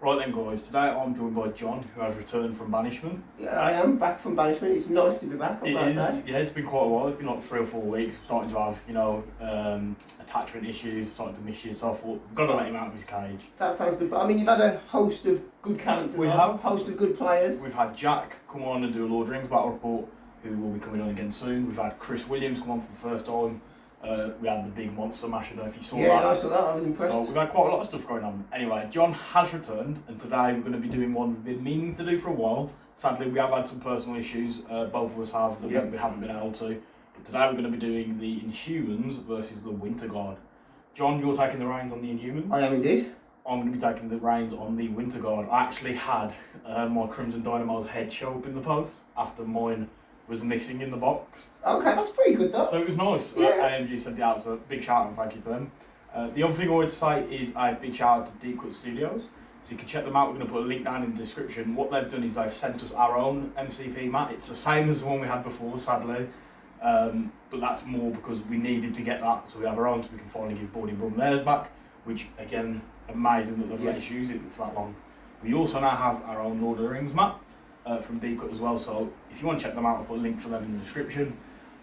Right then guys, today I'm joined by John, who has returned from banishment. Yeah, I am back from banishment. It's nice to be back, It is, yeah, it's been quite a while. It's been like 3 or 4 weeks. I'm starting to have, attachment issues, starting to miss you, so I thought, we've got to let him out of his cage. That sounds good, but I mean, you've had a host of good characters. We have. A host of good players. We've had Jack come on and do a Lord of the Rings battle report, who will be coming on again soon. We've had Chris Williams come on for the first time. We had the big monster mash, I don't know if you saw that. Yeah, I saw that, I was impressed. So we've had quite a lot of stuff going on. Anyway, John has returned, and today we're going to be doing one we've been meaning to do for a while. Sadly, we have had some personal issues, both of us have, that we haven't been able to. But today we're going to be doing the Inhumans versus the Winter Guard. John, you're taking the reins on the Inhumans. I am indeed. I'm going to be taking the reins on the Winter Guard. I actually had my Crimson Dynamo's head show up in the post after mine was missing in the box. Okay, that's pretty good though. So it was nice. Yeah. AMG sent it out, so big shout out and thank you to them. The other thing I wanted to say is a big shout out to Deep Cut Studios. So you can check them out. We're going to put a link down in the description. What they've done is they've sent us our own MCP mat. It's the same as the one we had before, sadly. But that's more because we needed to get that, so we have our own, so we can finally give Brum theirs back. Which, again, amazing that they've let us use it for that long. We also now have our own Lord of the Rings mat. From Deep Cut as well, so if you want to check them out, I'll put a link for them in the description.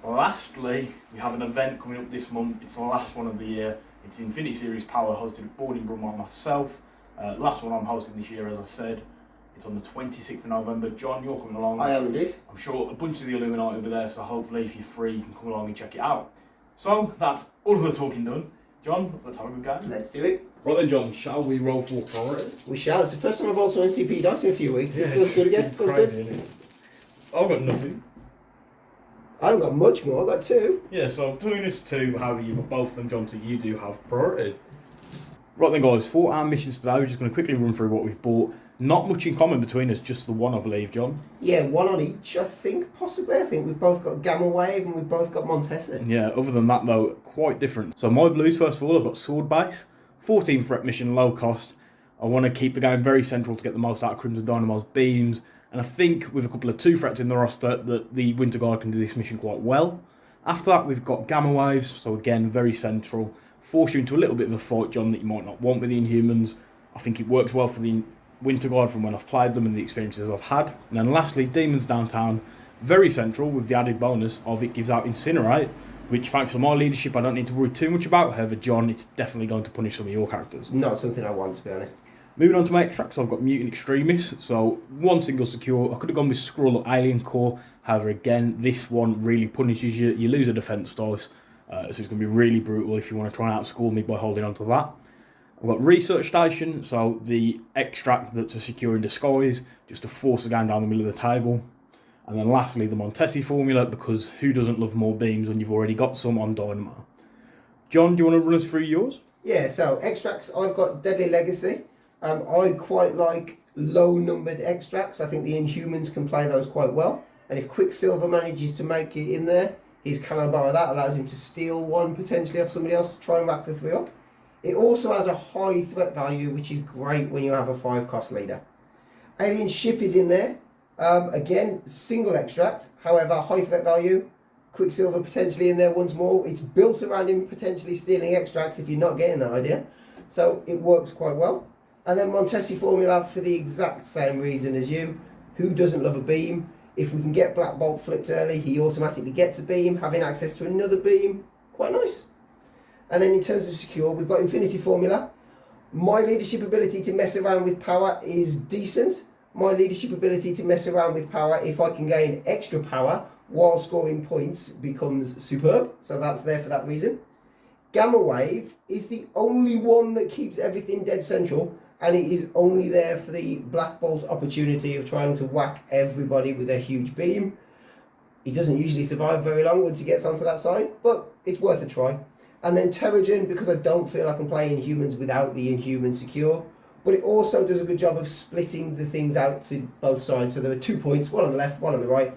Lastly, we have an event coming up this month. It's the last one of the year. It's Infinity Series Power, hosted at Brum by myself. Last one I'm hosting this year, as I said. It's on the 26th of November. John, you're coming along. I am indeed. I'm sure a bunch of the Illuminati will be there, so hopefully if you're free, you can come along and check it out. So, that's all of the talking done. John, let's have a good game. Let's do it. Right then, John, shall we roll for priority? We shall. It's the first time I've rolled some NCP dice in a few weeks. This feels good again. Feels good. I've got nothing. I haven't got much more. I've got 2. Yeah, so between us two, however you've got both of them, John, so you do have priority. Right then, guys, for our missions today, we're just going to quickly run through what we've bought. Not much in common between us, just the one, I believe, John. Yeah, 1 on each, I think, possibly. I think we've both got Gamma Wave and we've both got Montesi. Yeah, other than that, though, quite different. So my blues, first of all, I've got Sword Base, 14 threat mission, low cost. I want to keep the game very central to get the most out of Crimson Dynamo's beams. And I think with a couple of 2 threats in the roster, that the Winter Guard can do this mission quite well. After that, we've got Gamma Waves, so again, very central. Force you into a little bit of a fight, John, that you might not want with the Inhumans. I think it works well for the Winter Guard from when I've played them and the experiences I've had. And then lastly, Demons Downtown, very central with the added bonus of it gives out Incinerate, which thanks to my leadership I don't need to worry too much about. However, John, it's definitely going to punish some of your characters. Not something I want, to be honest. Moving on to my extracts, I've got Mutant Extremists, so 1 single secure. I could have gone with Skrull or Alien Core, however again, this one really punishes you. You lose a defense dice, so it's going to be really brutal if you want to try and outscore me by holding on to that. I've got Research Station, so the extract that's a secure in disguise, just to force the game down the middle of the table. And then lastly, the Montesi formula, because who doesn't love more beams when you've already got some on Dynamo? John, do you want to run us through yours? Yeah, so extracts, I've got Deadly Legacy. I quite like low-numbered extracts. I think the Inhumans can play those quite well. And if Quicksilver manages to make it in there, his Calabar, that allows him to steal 1 potentially off somebody else to try and rack the 3 up. It also has a high threat value, which is great when you have a 5-cost leader. Alien Ship is in there. Again, single extract, however, high threat value. Quicksilver potentially in there once more. It's built around him potentially stealing extracts if you're not getting that idea. So it works quite well. And then Montesi formula for the exact same reason as you. Who doesn't love a beam? If we can get Black Bolt flipped early, he automatically gets a beam. Having access to another beam, quite nice. And then in terms of secure, we've got Infinity formula. My leadership ability to mess around with power is decent. My leadership ability to mess around with power, if I can gain extra power while scoring points, becomes superb. So that's there for that reason. Gamma Wave is the only one that keeps everything dead central, and it is only there for the Black Bolt opportunity of trying to whack everybody with a huge beam. He doesn't usually survive very long once he gets onto that side, but it's worth a try. And then Terrigen, because I don't feel I can play Inhumans without the Inhuman secure, but it also does a good job of splitting the things out to both sides. So there are 2 points, 1 on the left, 1 on the right.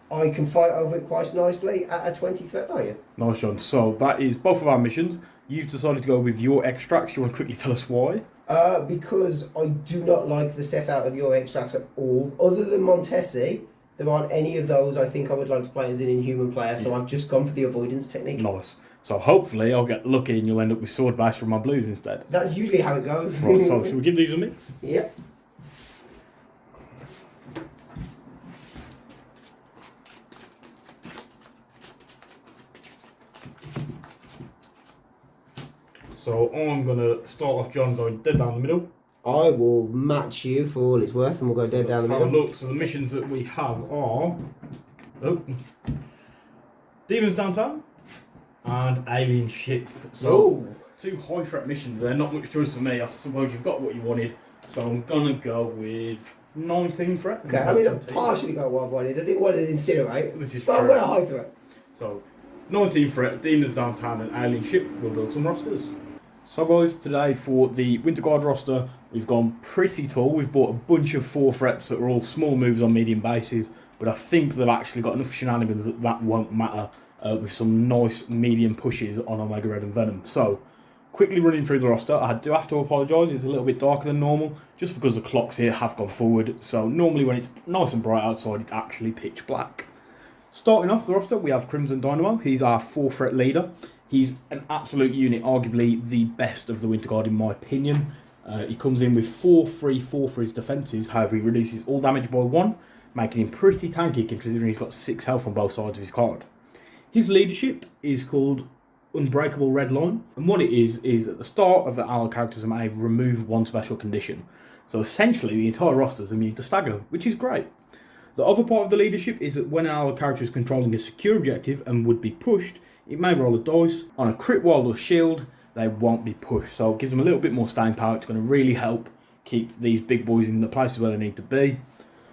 I can fight over it quite nicely at a 20 threat value. Nice, John. So that is both of our missions. You've decided to go with your extracts. You want to quickly tell us why? Because I do not like the set out of your extracts at all. Other than Montesi, there aren't any of those I think I would like to play as an Inhuman player, so I've just gone for the avoidance technique. Nice. So hopefully I'll get lucky and you'll end up with Sword Base from my blues instead. That's usually how it goes. Right, so should we give these a mix? Yep. So I'm going to start off, John, going dead down the middle. I will match you for all it's worth, and we'll go dead down the middle. Look, so the missions that we have are Demons Downtown and Alien Ship. So 2 high threat missions there, not much choice for me. I suppose you've got what you wanted. So I'm going to go with 19 threat. Okay, I mean, I've partially got what I wanted. I didn't want to incinerate, this is but I'm going to high threat. So 19 threat, Demons Downtown and Alien Ship. We'll build some rosters. So guys, today for the Winter Guard roster, we've gone pretty tall. We've bought a bunch of 4 threats that are all small moves on medium bases, but I think they've actually got enough shenanigans that won't matter with some nice medium pushes on Omega Red and Venom. So, quickly running through the roster, I do have to apologise, it's a little bit darker than normal, just because the clocks here have gone forward, so normally when it's nice and bright outside, it's actually pitch black. Starting off the roster, we have Crimson Dynamo. He's our 4 threat leader. He's an absolute unit, arguably the best of the Winter Guard in my opinion. He comes in with 4-3-4 for his defences, however he reduces all damage by 1, making him pretty tanky considering he's got 6 health on both sides of his card. His leadership is called Unbreakable Red Line, and what it is at the start of the allied characters may remove 1 special condition. So essentially the entire roster is immune to stagger, which is great. The other part of the leadership is that when an allied character is controlling a secure objective and would be pushed, it may roll a dice. On a crit wild or shield, they won't be pushed, so it gives them a little bit more staying power. It's going to really help keep these big boys in the places where they need to be.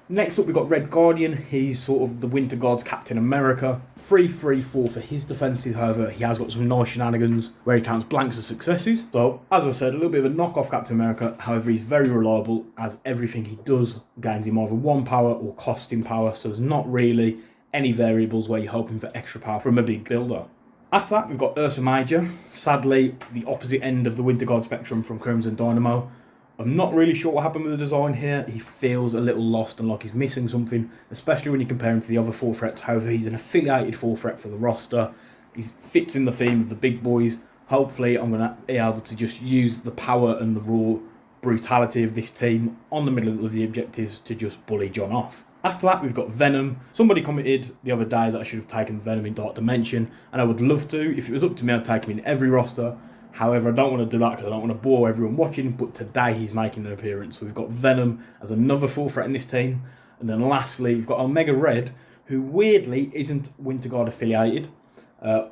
Next up, we've got Red Guardian. He's sort of the Winter Guard's Captain America. 3-3-4 for his defences, however, he has got some nice shenanigans where he counts blanks as successes. So, as I said, a little bit of a knockoff Captain America, however, he's very reliable as everything he does gains him either 1 power or cost him power, so there's not really any variables where you're hoping for extra power from a big builder. After that, we've got Ursa Major. Sadly, the opposite end of the Winter Guard spectrum from Crimson Dynamo. I'm not really sure what happened with the design here. He feels a little lost and like he's missing something, especially when you compare him to the other 4 threats. However, he's an affiliated 4 threat for the roster. He fits in the theme of the big boys. Hopefully, I'm going to be able to just use the power and the raw brutality of this team on the middle of the objectives to just bully John off. After that, we've got Venom. Somebody commented the other day that I should have taken Venom in Dark Dimension, and I would love to. If it was up to me, I'd take him in every roster. However, I don't want to do that because I don't want to bore everyone watching, but today he's making an appearance. So we've got Venom as another 4 threat in this team. And then lastly, we've got Omega Red, who weirdly isn't Winter Guard affiliated,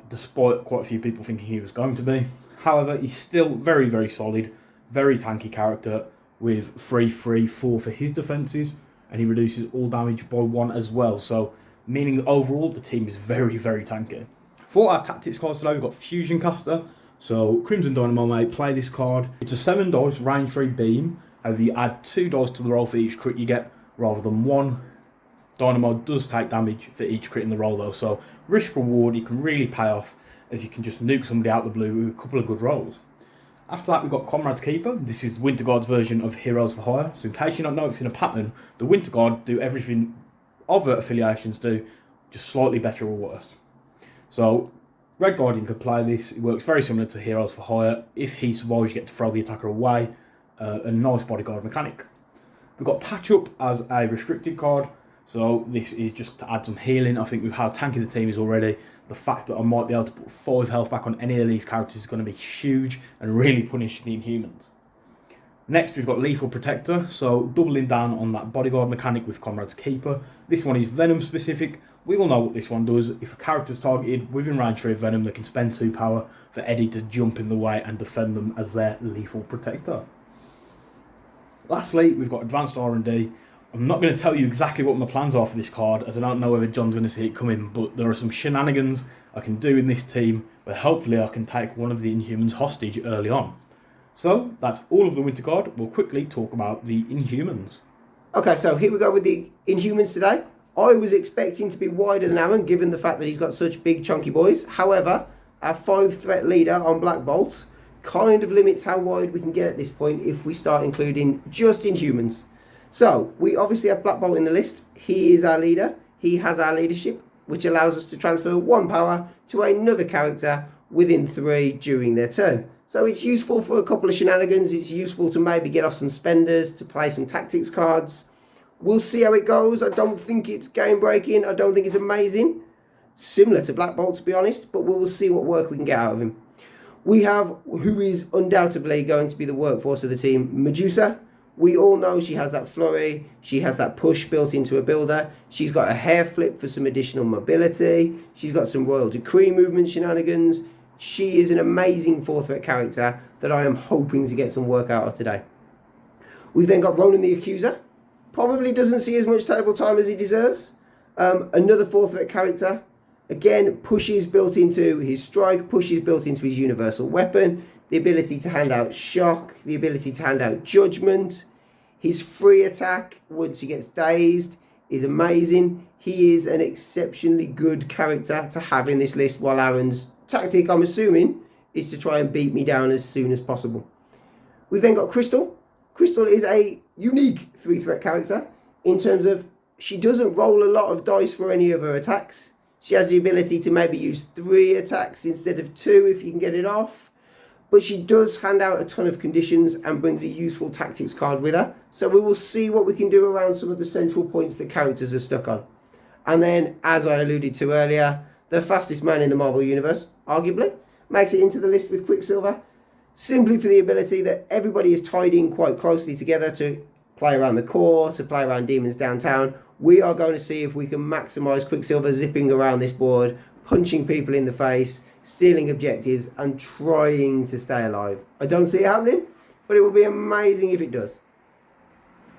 despite quite a few people thinking he was going to be. However, he's still very, very solid, very tanky character with 3-3-4 for his defences, and he reduces all damage by 1 as well. So, meaning that overall, the team is very, very tanky. For our tactics cards today, we've got Fusion Caster. So, Crimson Dynamo may play this card. It's a 7 dice range 3 beam. However, you add 2 dice to the roll for each crit you get, rather than 1. Dynamo does take damage for each crit in the roll though, so risk reward, you can really pay off as you can just nuke somebody out of the blue with a couple of good rolls. After that, we've got Comrade's Keeper. This is Winter Guard's version of Heroes for Hire. So in case you're not noticing a pattern, the Winter Guard do everything other affiliations do, just slightly better or worse. So Red Guardian could play this. It works very similar to Heroes for Hire. If he survives, you get to throw the attacker away. A nice bodyguard mechanic. We've got Patch Up as a restricted card. So this is just to add some healing. I think with how tanky the team is already, the fact that I might be able to put 5 health back on any of these characters is going to be huge and really punish the Inhumans. Next, we've got Lethal Protector, so doubling down on that bodyguard mechanic with Comrade's Keeper. This one is Venom specific. We all know what this one does. If a character's targeted within range 3 of Venom, they can spend 2 power for Eddie to jump in the way and defend them as their Lethal Protector. Lastly, we've got Advanced R&D. I'm not going to tell you exactly what my plans are for this card, as I don't know whether John's going to see it coming, but there are some shenanigans I can do in this team where hopefully I can take one of the Inhumans hostage early on. So, that's all of the Winter Guard. We'll quickly talk about the Inhumans. Okay, so here we go with the Inhumans today. I was expecting to be wider than Aaron, given the fact that he's got such big chunky boys. However, our 5 threat leader on Black Bolt kind of limits how wide we can get at this point if we start including just Inhumans. So, we obviously have Black Bolt in the list. He is our leader. He has our leadership, which allows us to transfer 1 power to another character within 3 during their turn. So it's useful for a couple of shenanigans. It's useful to maybe get off some spenders, to play some tactics cards. We'll see how it goes. I don't think it's game breaking. I don't think it's amazing. Similar to Black Bolt, to be honest, but we will see what work we can get out of him. We have who is undoubtedly going to be the workforce of the team, Medusa. We all know she has that flurry, she has that push built into a builder, she's got a hair flip for some additional mobility, she's got some royal decree movement shenanigans. She is an amazing 4th threat character that I am hoping to get some work out of today. We've then got Ronan the Accuser. Probably doesn't see as much table time as he deserves. Another 4th threat character. Again, pushes built into his strike, pushes built into his universal weapon, the ability to hand out shock, the ability to hand out judgment. His free attack, once he gets dazed, is amazing. He is an exceptionally good character to have in this list, while Aaron's tactic, I'm assuming, is to try and beat me down as soon as possible. We've then got Crystal. Crystal is a unique 3-threat character in terms of she doesn't roll a lot of dice for any of her attacks. She has the ability to maybe use 3 attacks instead of 2 if you can get it off. But she does hand out a ton of conditions and brings a useful tactics card with her. So we will see what we can do around some of the central points that characters are stuck on. And then, as I alluded to earlier, the fastest man in the Marvel Universe, arguably, makes it into the list with Quicksilver, simply for the ability that everybody is tied in quite closely together to play around the core, to play around demons downtown. We are going to see if we can maximise Quicksilver zipping around this board, punching people in the face, stealing objectives and trying to stay alive. I don't see it happening, but it will be amazing if it does.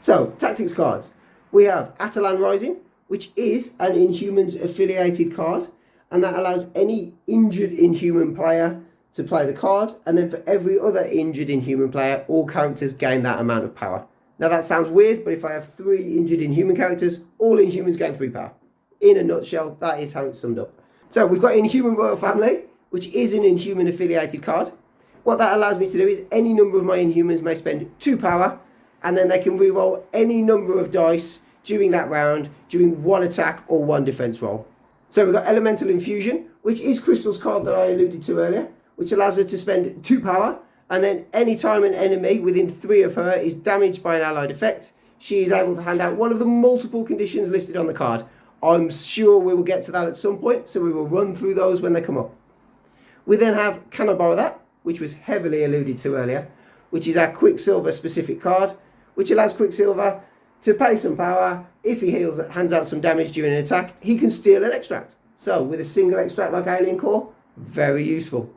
So, tactics cards. We have Attilan Rising, which is an Inhumans affiliated card, and that allows any injured Inhuman player to play the card, and then for every other injured Inhuman player, all characters gain that amount of power. Now that sounds weird, but if I have 3 injured Inhuman characters, all Inhumans gain 3 power. In a nutshell, that is how it's summed up. So we've got Inhuman Royal Family, which is an Inhuman affiliated card. What that allows me to do is any number of my Inhumans may spend 2 power, and then they can reroll any number of dice during that round, during 1 attack or 1 defense roll. So we've got Elemental Infusion, which is Crystal's card that I alluded to earlier, which allows her to spend 2 power, and then any time an enemy within 3 of her is damaged by an allied effect, she is able to hand out one of the multiple conditions listed on the card. I'm sure we will get to that at some point, so we will run through those when they come up. We then have Can I Borrow That, which was heavily alluded to earlier, which is our Quicksilver specific card, which allows Quicksilver to pay some power. If he hands out some damage during an attack, he can steal an extract. So with a single extract like Alien Core, very useful.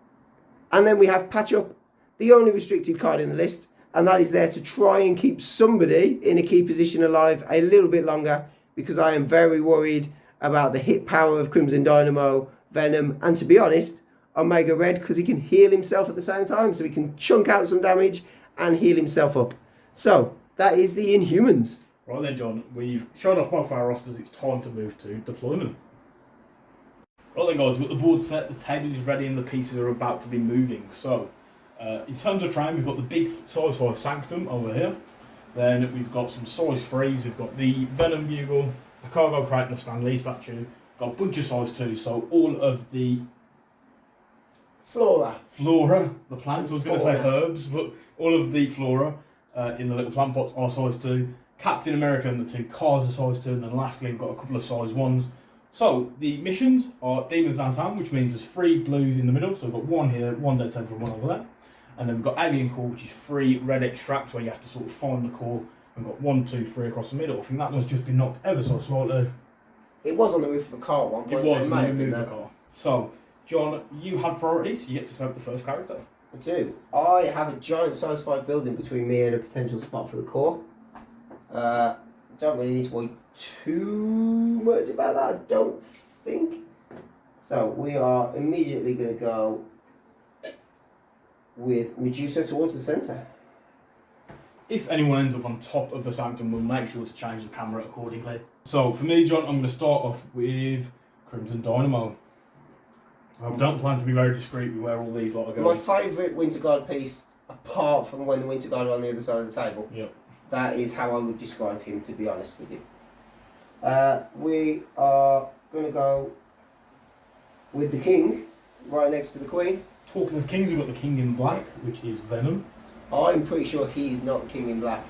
And then we have Patch Up, the only restricted card in the list, and that is there to try and keep somebody in a key position alive a little bit longer, because I am very worried about the hit power of Crimson Dynamo, Venom, and to be honest, Omega Red, because he can heal himself at the same time, so he can chunk out some damage and heal himself up. So, that is the Inhumans. Right then, John, we've shown off both our rosters, it's time to move to deployment. Right then, guys, we've got the board set, the table is ready, and the pieces are about to be moving. So, in terms of terrain, we've got the big size 5 Sanctum over here. Then we've got some size 3s, we've got the Venom Bugle, a Cargo Crate and a Stan Lee statue. Got a bunch of size 2s, so all of the flora, the plants, I was going to say herbs, but all of the flora in the little plant pots are size 2. Captain America and the 2 cars are size 2, and then lastly we've got a couple of size 1s. So the missions are Demons Downtown, which means there's 3 blues in the middle, so we've got 1 here, 1 dead central, 1 over there. And then we've got Alien Core, which is 3 red extracts, where you have to sort of find the core. We've got 1, 2, 3 across the middle. I think that one's just been knocked ever so slightly. It was on the roof of a car at one point. It was, so moved the car. So, John, you have priorities, you get to select the first character. I do. I have a giant size 5 building between me and a potential spot for the core. Don't really need to worry too much about that, I don't think. So we are immediately going to go with Medusa towards the centre. If anyone ends up on top of the Sanctum, we'll make sure to change the camera accordingly. So for me, John, I'm going to start off with Crimson Dynamo. I don't plan to be very discreet with where all these lot are going. My favourite Winter Guard piece, apart from when the Winter Guard are on the other side of the table. Yep. That is how I would describe him, to be honest with you. We are going to go with the King, right next to the Queen. Talking of kings, we've got the King in Black, which is Venom. I'm pretty sure he's not King in Black.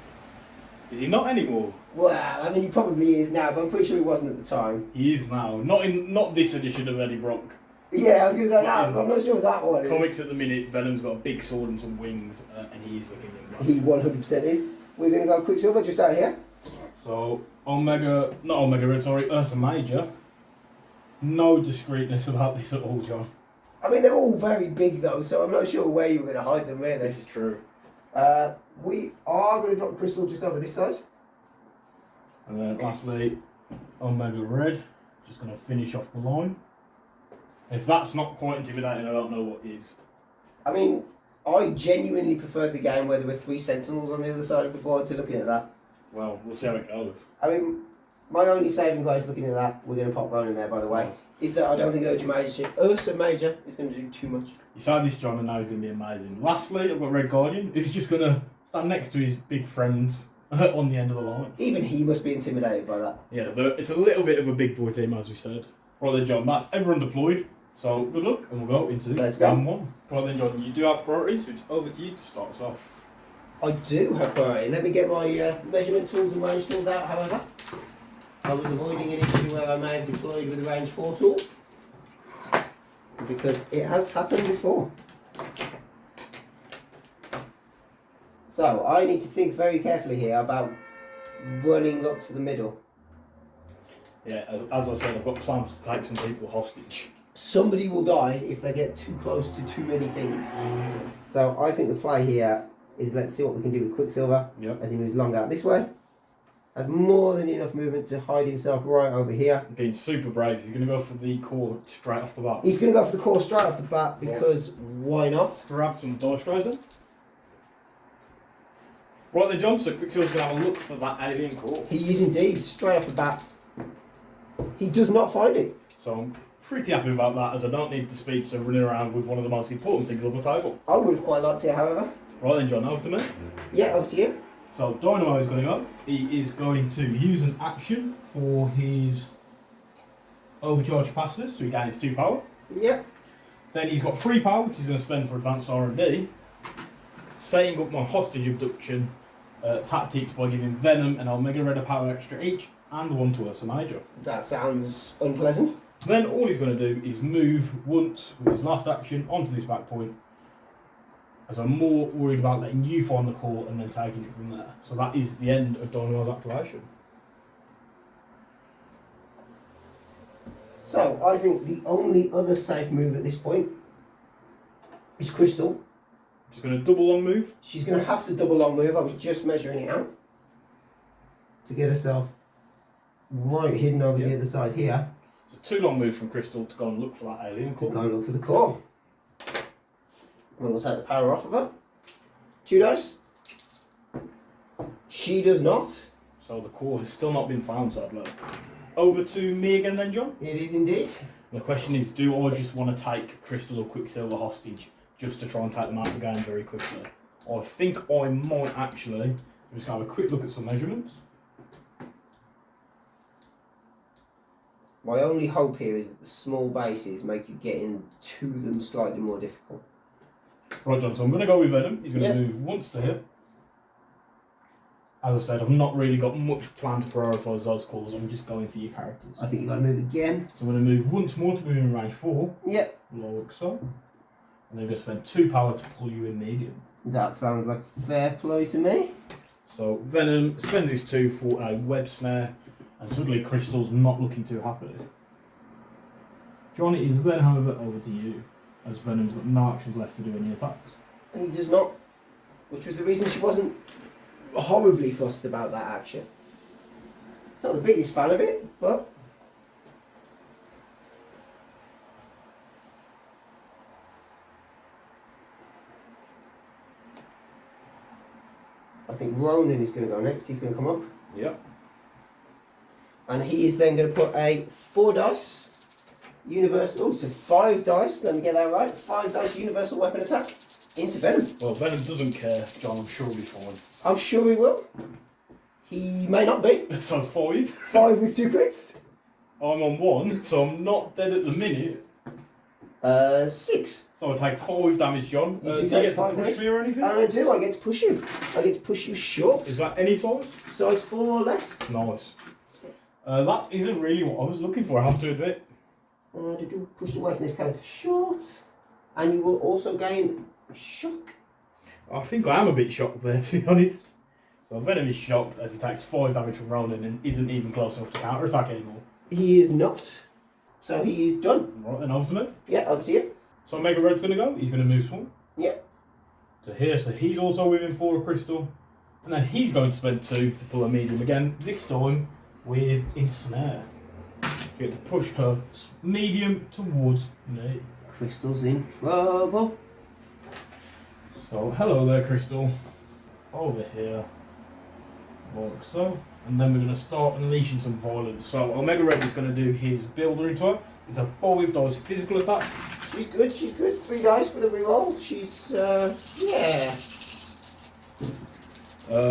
Is he not anymore? Well, I mean, he probably is now, but I'm pretty sure he wasn't at the time. He is now. Not this edition of Eddie Brock. Yeah, I was going to say that. I'm not sure that one is. Comics at the minute, Venom's got a big sword and some wings, and he's looking young. He 100% is. We're going to go Quicksilver just out here. So, not Omega Red, sorry, Ursa Major. No discreetness about this at all, John. I mean, they're all very big though, so I'm not sure where you're going to hide them really. This is true. We are going to drop Crystal just over this side. And then lastly, Omega Red. Just going to finish off the line. If that's not quite intimidating, I don't know what is. I mean, I genuinely preferred the game where there were 3 Sentinels on the other side of the board to looking at that. Well, we'll see how it goes. I mean, my only saving grace looking at that, we're going to pop Ronan in there by the way, is that I don't think Ursa Major is going to do too much. You saw this, John, and now he's going to be amazing. Lastly, I've got Red Guardian. He's just going to stand next to his big friends on the end of the line. Even he must be intimidated by that. Yeah, it's a little bit of a big boy team, as we said. Right then, John, that's everyone deployed. So good luck, and we'll go into round 1. Right then, John, you do have priorities, so it's over to you to start us off. I do have priority. Let me get my measurement tools and range tools out, however. I was avoiding an issue where I may have deployed with a range 4 tool, because it has happened before. So I need to think very carefully here about running up to the middle. Yeah, as I said, I've got plans to take some people hostage. Somebody will die if they get too close to too many things. So I think the play here is let's see what we can do with Quicksilver as he moves long out this way. Has more than enough movement to hide himself right over here. Being super brave, he's going to go for the core straight off the bat. He's going to go for the core straight off the bat because why not? Grab some Dodge Riser. Right then, John, so Quicksilver's going to have a look for that alien core. He is indeed, straight off the bat. He does not find it. So I'm pretty happy about that, as I don't need the speedster running around with one of the most important things on the table. I would have quite liked it, however. Right then, John, over to me. Yeah, over to you. So Dynamo is going to go. He is going to use an action for his overcharge capacitors, so he gains 2 power. Yep. Then he's got 3 power, which he's going to spend for advanced R&D. Setting up my hostage abduction tactics by giving Venom and Omega Red a power extra each, and 1 to Ursa Major. That sounds unpleasant. Then all he's going to do is move once with his last action onto this back point, as I'm more worried about letting you find the core and then taking it from there. So that is the end of Dynamo's activation. So I think the only other safe move at this point is Crystal. She's going to double long move. She's going to have to double long move. I was just measuring it out to get herself right hidden over the other side here. So 2 long moves from Crystal to go and look for that alien core. To go and look for the core. And we'll take the power off of her. 2 dice. She does not. So the core has still not been found, sadly. Over to me again then, John. It is indeed. The question is, do I just want to take Crystal or Quicksilver hostage just to try and take them out of the game very quickly? I think I might actually just have a quick look at some measurements. My only hope here is that the small bases make you getting to them slightly more difficult. Right, John, so I'm going to go with Venom. He's going to move once to hit. As I said, I've not really got much plan to prioritise those calls. I'm just going for your characters. I think you've got to move again. So I'm going to move once more to move in range 4. Yep. Like so. And then I'm going to spend 2 power to pull you in medium. That sounds like a fair play to me. So Venom spends his 2 for a web snare, and suddenly Crystal's not looking too happy. John, it is then, however, over to you, as Venom's got no actions left to do any attacks. He does not, which was the reason she wasn't horribly fussed about that action. It's not the biggest fan of it, but I think Ronan is going to go next. He's going to come up. Yep. And he is then going to put a 4 dice universal. Oh, it's a 5 dice. Let me get that right. 5 dice universal weapon attack into Venom. Well, Venom doesn't care, John. I'm sure he'll be fine. I'm sure he will. He may not be. So 5. 5 with 2 crits. I'm on 1, so I'm not dead at the minute. 6. So I take 5 damage, John. You do you take get to 5 push damage? me or anything? And I do. I get to push you. I get to push you short. Is that any size? Size 4 or less. Nice. That isn't really what I was looking for, I have to admit. Push away from this character short. And you will also gain shock. I think I am a bit shocked there, to be honest. So Venom is shocked as he takes 5 damage from Ronan and isn't even close enough to counter attack anymore. He is not. So he is done. Right, then over to me. Yeah, over to you. So Mega Red's going to go. He's going to move forward. Yeah. To here, so he's also within 4 of Crystal. And then he's going to spend 2 to pull a medium again, this time with Ensnare. You get to push her medium towards me. Crystal's in trouble. So, hello there, Crystal. Over here. Like so. And then we're going to start unleashing some violence. So, Omega Red is going to do his builder into her. It's a 4 with those physical attack. She's good, she's good. 3 dice for the reroll. She's, yeah.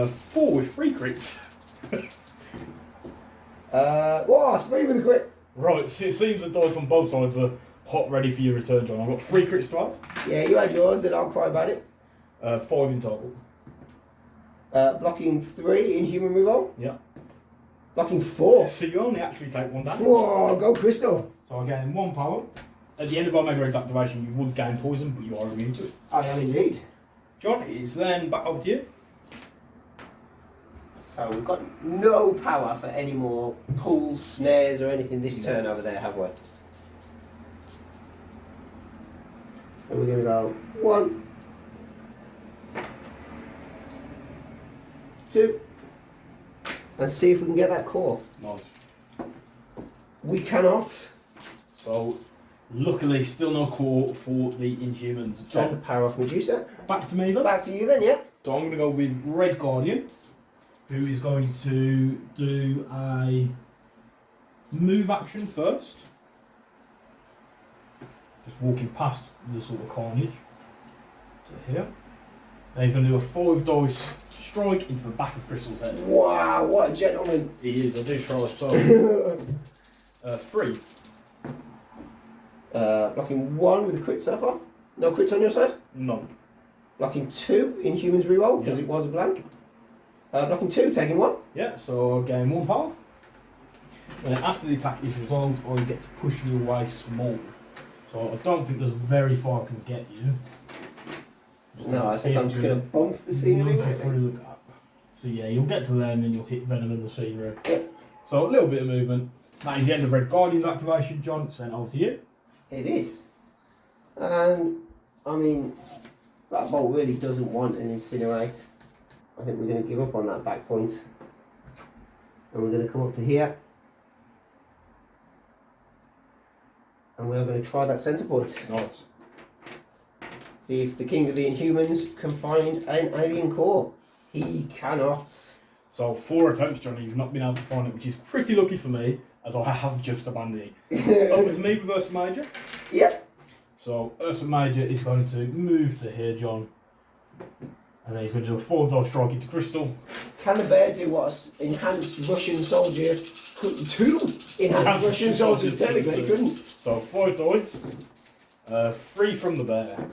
4 with 3 crits. Whoa, 3 with a crit. Right, so it seems the dice on both sides are hot ready for your return, John. I've got 3 crits to add. Yeah, you had yours, then I'll cry about it. 5 in total. Blocking 3 in human reroll. Yeah. Blocking 4. So you only actually take 1 damage. Whoa, go Crystal. So I gain 1 power. At the end of Omega Red's activation, you would gain poison, but you are immune to it. I am indeed. John, it's then back over to you. So we've got no power for any more pulls, snares or anything this turn over there, have we? So we're going to go 1, 2, and see if we can get that core. Nice. We cannot. So, luckily, still no core for the Inhumans. Take the John, power off Medusa. back to me then. Back to you then, yeah? So I'm going to go with Red Guardian, who is going to do a move action first. Just walking past the sort of carnage to here. And he's going to do a 5 dice strike into the back of Crystal's head. Wow, what a gentleman. He is, I do try so. 3. Blocking 1 with a crit so far. No crits on your side. None. Blocking 2 in Humans reroll because it was a blank. Blocking 2, taking 1. Yeah, so I gain 1 power. And then after the attack is resolved, I get to push you away small. So I don't think there's very far I can get you. No, I think I'm just going to bump the scenery. Through the gap. So yeah, you'll get to there and then you'll hit Venom in the scenery. Yep. So a little bit of movement. That is the end of Red Guardian's activation, John. Sent over to you. It is. And, I mean, that bolt really doesn't want an incinerate. I think we're going to give up on that back point. And we're going to come up to here. And we're going to try that centre point. Nice. See if the King of the Inhumans can find an alien core. He cannot. So 4 attempts, Johnny, you've not been able to find it, which is pretty lucky for me, as I have just abandoned it. Over to me with Ursa Major. Yep. So Ursa Major is going to move to here, John. And then he's going to do a 4 dice strike into Crystal. Can the bear do what enhanced Russian soldier could? 2 enhanced Russian soldiers technically couldn't. So 5 dice. 3 from the bear.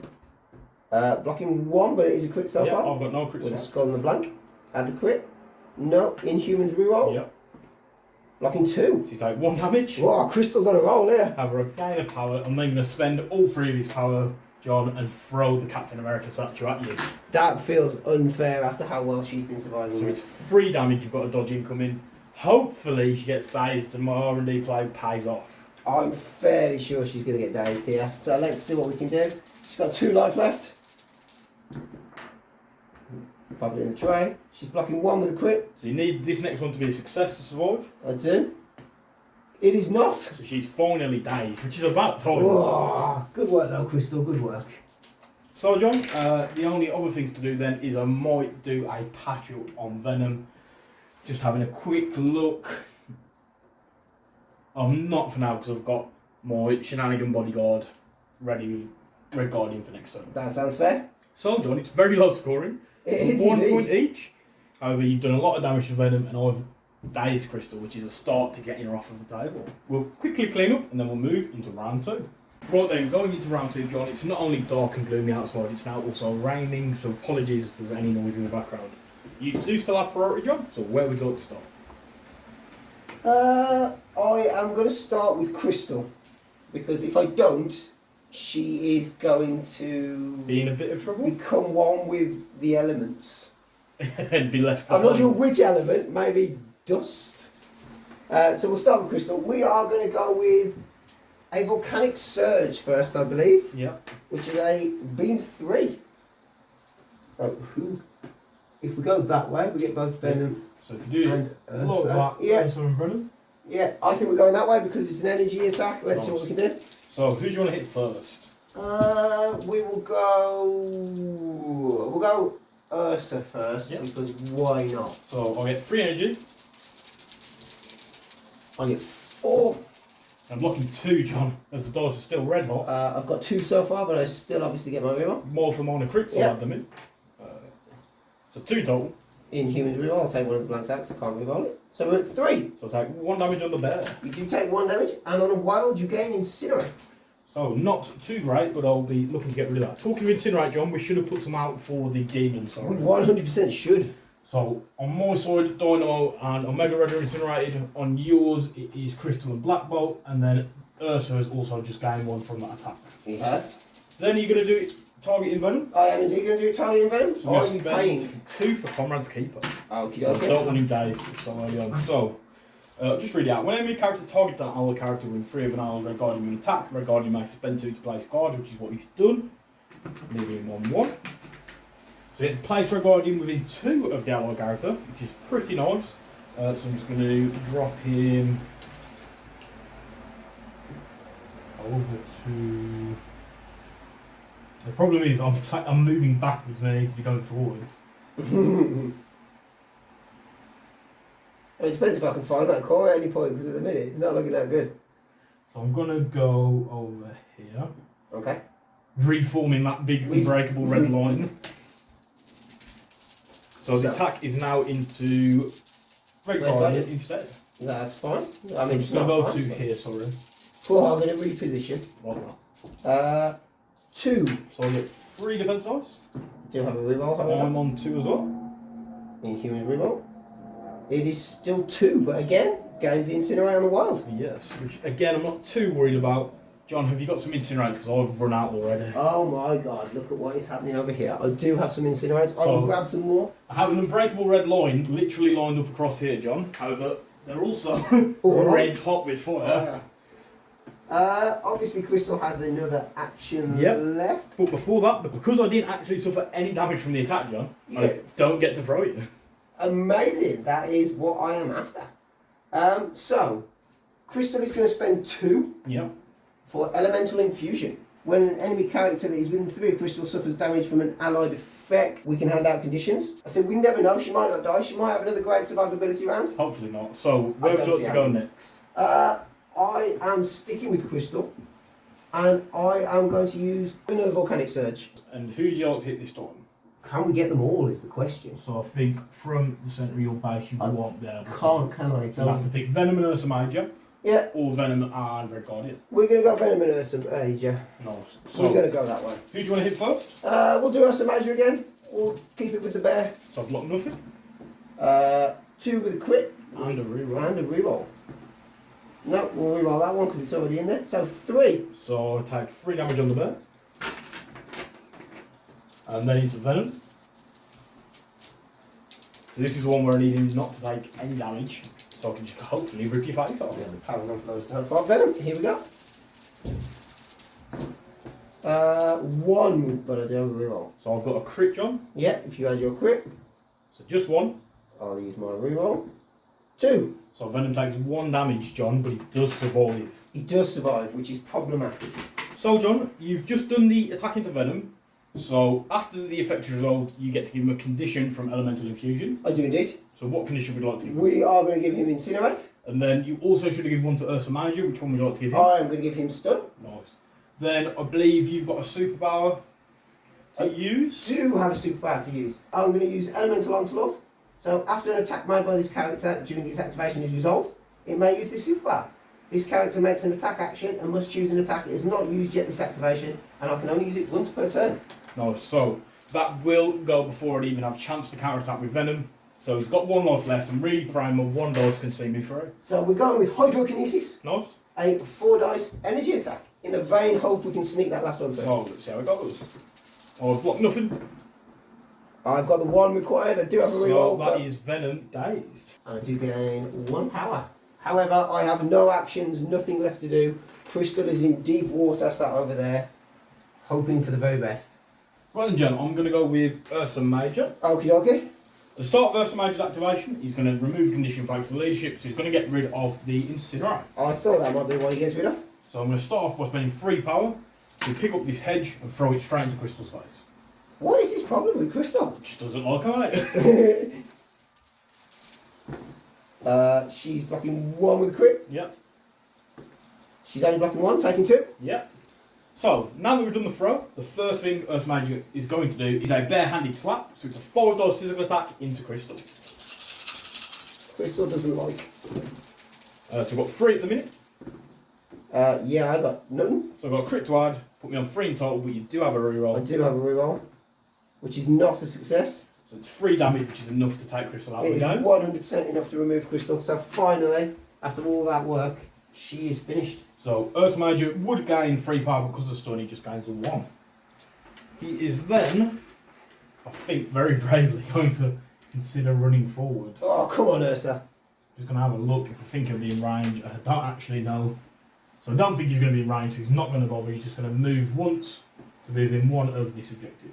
Blocking 1, but it is a crit so far. I've got no crits. With a skull and a blank. Add the crit. No. Inhumans reroll. Yep. Blocking 2. So you take 1 damage. Whoa, Crystal's on a roll here. Have a gain of power. I'm then going to spend all 3 of his power, John, and throw the Captain America statue at you. That feels unfair after how well she's been surviving. So it's 3 damage. You've got a dodge incoming. Hopefully she gets dazed and my R&D play pays off. I'm fairly sure she's going to get dazed here. So let's see what we can do. She's got 2 life left. Probably in the tray. She's blocking 1 with a crit. So you need this next one to be a success to survive. I do. It is not. So she's finally dazed, which is about time. Whoa, good work though, Crystal, good work. So John, the only other things to do then is I might do a patch up on Venom. Just having a quick look. I'm not for now because I've got my shenanigan bodyguard ready with Red Guardian for next turn. That sounds fair. So John, it's very low scoring. It is 1 indeed. point each. However, you've done a lot of damage to Venom and I've dazed Crystal, which is a start to getting her off of the table. We'll quickly clean up and then we'll move into round 2. Right then, going into round 2, John, it's not only dark and gloomy outside, it's now also raining, so apologies if there's any noise in the background. You do still have priority, John, so where would you like to start? I am going to start with Crystal. because if I don't, she is going to Be in a bit of trouble. become one with the elements. And be left I'm behind. not sure which element, maybe dust. So we'll start with Crystal. We are going to go with a volcanic surge first, I believe. Yeah. Which is a beam 3. So if we go that way, we get both Venom So if you do and look Ursa. that, Yeah, Ursa and Venom. yeah. I think we're going that way because it's an energy attack. Let's see what we can do. So who do you want to hit first? We will go. We'll go Ursa first because why not? So I'll get 3 energy. I get 4. I'm blocking 2, John, as the doors are still red hot. I've got 2 so far, but I still obviously get my reroll. More for minor crits, I'll add them in. So 2 total. Inhumans reroll. I'll take one of the blanks out because I can't reroll it. So we're at 3. So I'll take 1 damage on the bear. You do take 1 damage, and on a wild you gain Incinerate. So not too great, but I'll be looking to get rid of that. Talking of Incinerate, John, we should have put some out for the demon, sorry. We 100% should. So on my side, Dynamo and Omega Red are incinerated. On yours, it is Crystal and Black Bolt, and then Ursa has also just gained 1 from that attack. He has. Then you're going to do it targeting Venom. I am indeed going to do Italian Venom. So Are I'm you gonna paying? spend 2 for Comrade's Keeper. Okay, I don't want him days so early on. So, just read it out. When enemy character targets an ally character with 3 of an ally Red Guardian with an attack, Red Guardian may spend 2 to place card, which is what he's done. Leaving him 1-1. So you have to place Red Guardian within 2 of the ally character, which is pretty nice. So I'm just going to drop him over to... The problem is I'm moving backwards when I need to be going forwards. It depends if I can find that core at any point, because at the minute it's not looking that good. So I'm going to go over here. Okay. Reforming that big unbreakable red line. So the attack is now into Red Guardian instead. That's fine. I mean, I'm it's just going not to go fine, to but- here, sorry. 4, I'm going to reposition. Like that. 2. So I get 3 defense dice. Do have a reroll, however. I'm on 2 as well. Inhuman reroll. It is still 2, but again, gains the Incinerate on the wild. Yes, which again I'm not too worried about. John, have you got some incinerates? Because I've run out already. Oh my god, look at what is happening over here. I do have some Incinerates. I So- will grab some more. I have an unbreakable red line literally lined up across here, John. However, they're also All red hot with fire. Obviously, Crystal has another action Yep. left. But before that, because I didn't actually suffer any damage from the attack, John, I don't get to throw it. Amazing. That is what I am after. So, Crystal is going to spend 2 Yeah. for Elemental Infusion. When an enemy character that is within 3 of Crystal suffers damage from an allied effect, we can hand out conditions. I said we never know, she might not die, she might have another great survivability round. Hopefully not. So, where would you like to go next? I am sticking with Crystal, and I am going to use another Volcanic Surge. And who do you like to hit this time? Can we get them all is the question. So I think from the centre of your base you won't be able to. Can't, can I? You'll have to pick Venom and Ursa Major, Yeah, or Venom and Red Guardian. we're going to go Venom and Ursa Major. Nice. We're So, going to go that way. who do you want to hit first? We'll do Ursa Major again. We'll keep it with the bear. So I've blocked nothing. 2 with a crit And a reroll. and a reroll. No, we'll reroll that one because it's already in there. So 3. So I take 3 damage on the bear. And then into Venom. So this is one where I need him not to take any damage. So I can just hopefully rip your face off. Yeah, the power's on for those to have Venom. Here we go. 1, but I do have a reroll. So I've got a crit, John. Yeah, if you add your crit, So just 1. I'll use my reroll. 2. So Venom takes 1 damage, John, but he does survive. He does survive, which is problematic. So John, you've just done the attack into Venom. So after the effect is resolved, you get to give him a condition from Elemental Infusion. I do indeed. So what condition would you like to give him? We are going to give him Incinerate. And then you also should have given one to Ursa Manager. Which one would you like to give him? I am going to give him Stun. Nice. Then I believe you've got a superpower to use. Do have a superpower to use. I'm going to use Elemental Onslaught. So after an attack made by this character during its activation is resolved, it may use this superpower. This character makes an attack action and must choose an attack it has not used yet this activation, and I can only use it once per turn. Nice. So that will go before I'd even have a chance to counterattack with Venom. So he's got 1 life left. I'm really praying my 1 dice can see me through. So we're going with Hydrokinesis. Nice. a 4 dice energy attack. In the vain hope we can sneak that last one through. Oh, let's see how it goes. Oh, I've blocked nothing. I've got the 1 required. I do have a reroll. So that is Venom Dazed. And I do gain 1 power. However, I have no actions, nothing left to do. Crystal is in deep water, sat over there, hoping for the very best. Right then, John, I'm going to go with Ursa Major. Okie dokie. The start of Ursa Major's activation, he's going to remove condition thanks to leadership, so he's going to get rid of the Incinerate. I thought that might be what he gets rid of. So I'm going to start off by spending 3 power to pick up this hedge and throw it straight into Crystal's face. What is his problem with Crystal? Just doesn't like it. She's blocking 1 with a crit. Yep. She's only blocking 1, taking 2. Yep. So, now that we've done the throw, the first thing Ursa Major is going to do is a bare-handed slap, so it's a 5 dice physical attack into Crystal. Crystal doesn't like. So we've got 3 at the minute. Yeah, I got none. So I've got a crit to add, put me on 3 in total, but you do have a reroll. I do have a reroll, which is not a success. So it's 3 damage, which is enough to take Crystal out of It the is game. 100% enough to remove Crystal. So finally, after all that work, she is finished. So Ursa Major would gain 3 power because of the stun, he just gains a 1. He is then, I think, very bravely going to consider running forward. Oh, come on, Ursa. Just going to have a look if I think he'll be in range. I don't actually know. So I don't think he's going to be in range, so he's not going to bother. He's just going to move once to move in one of this objective.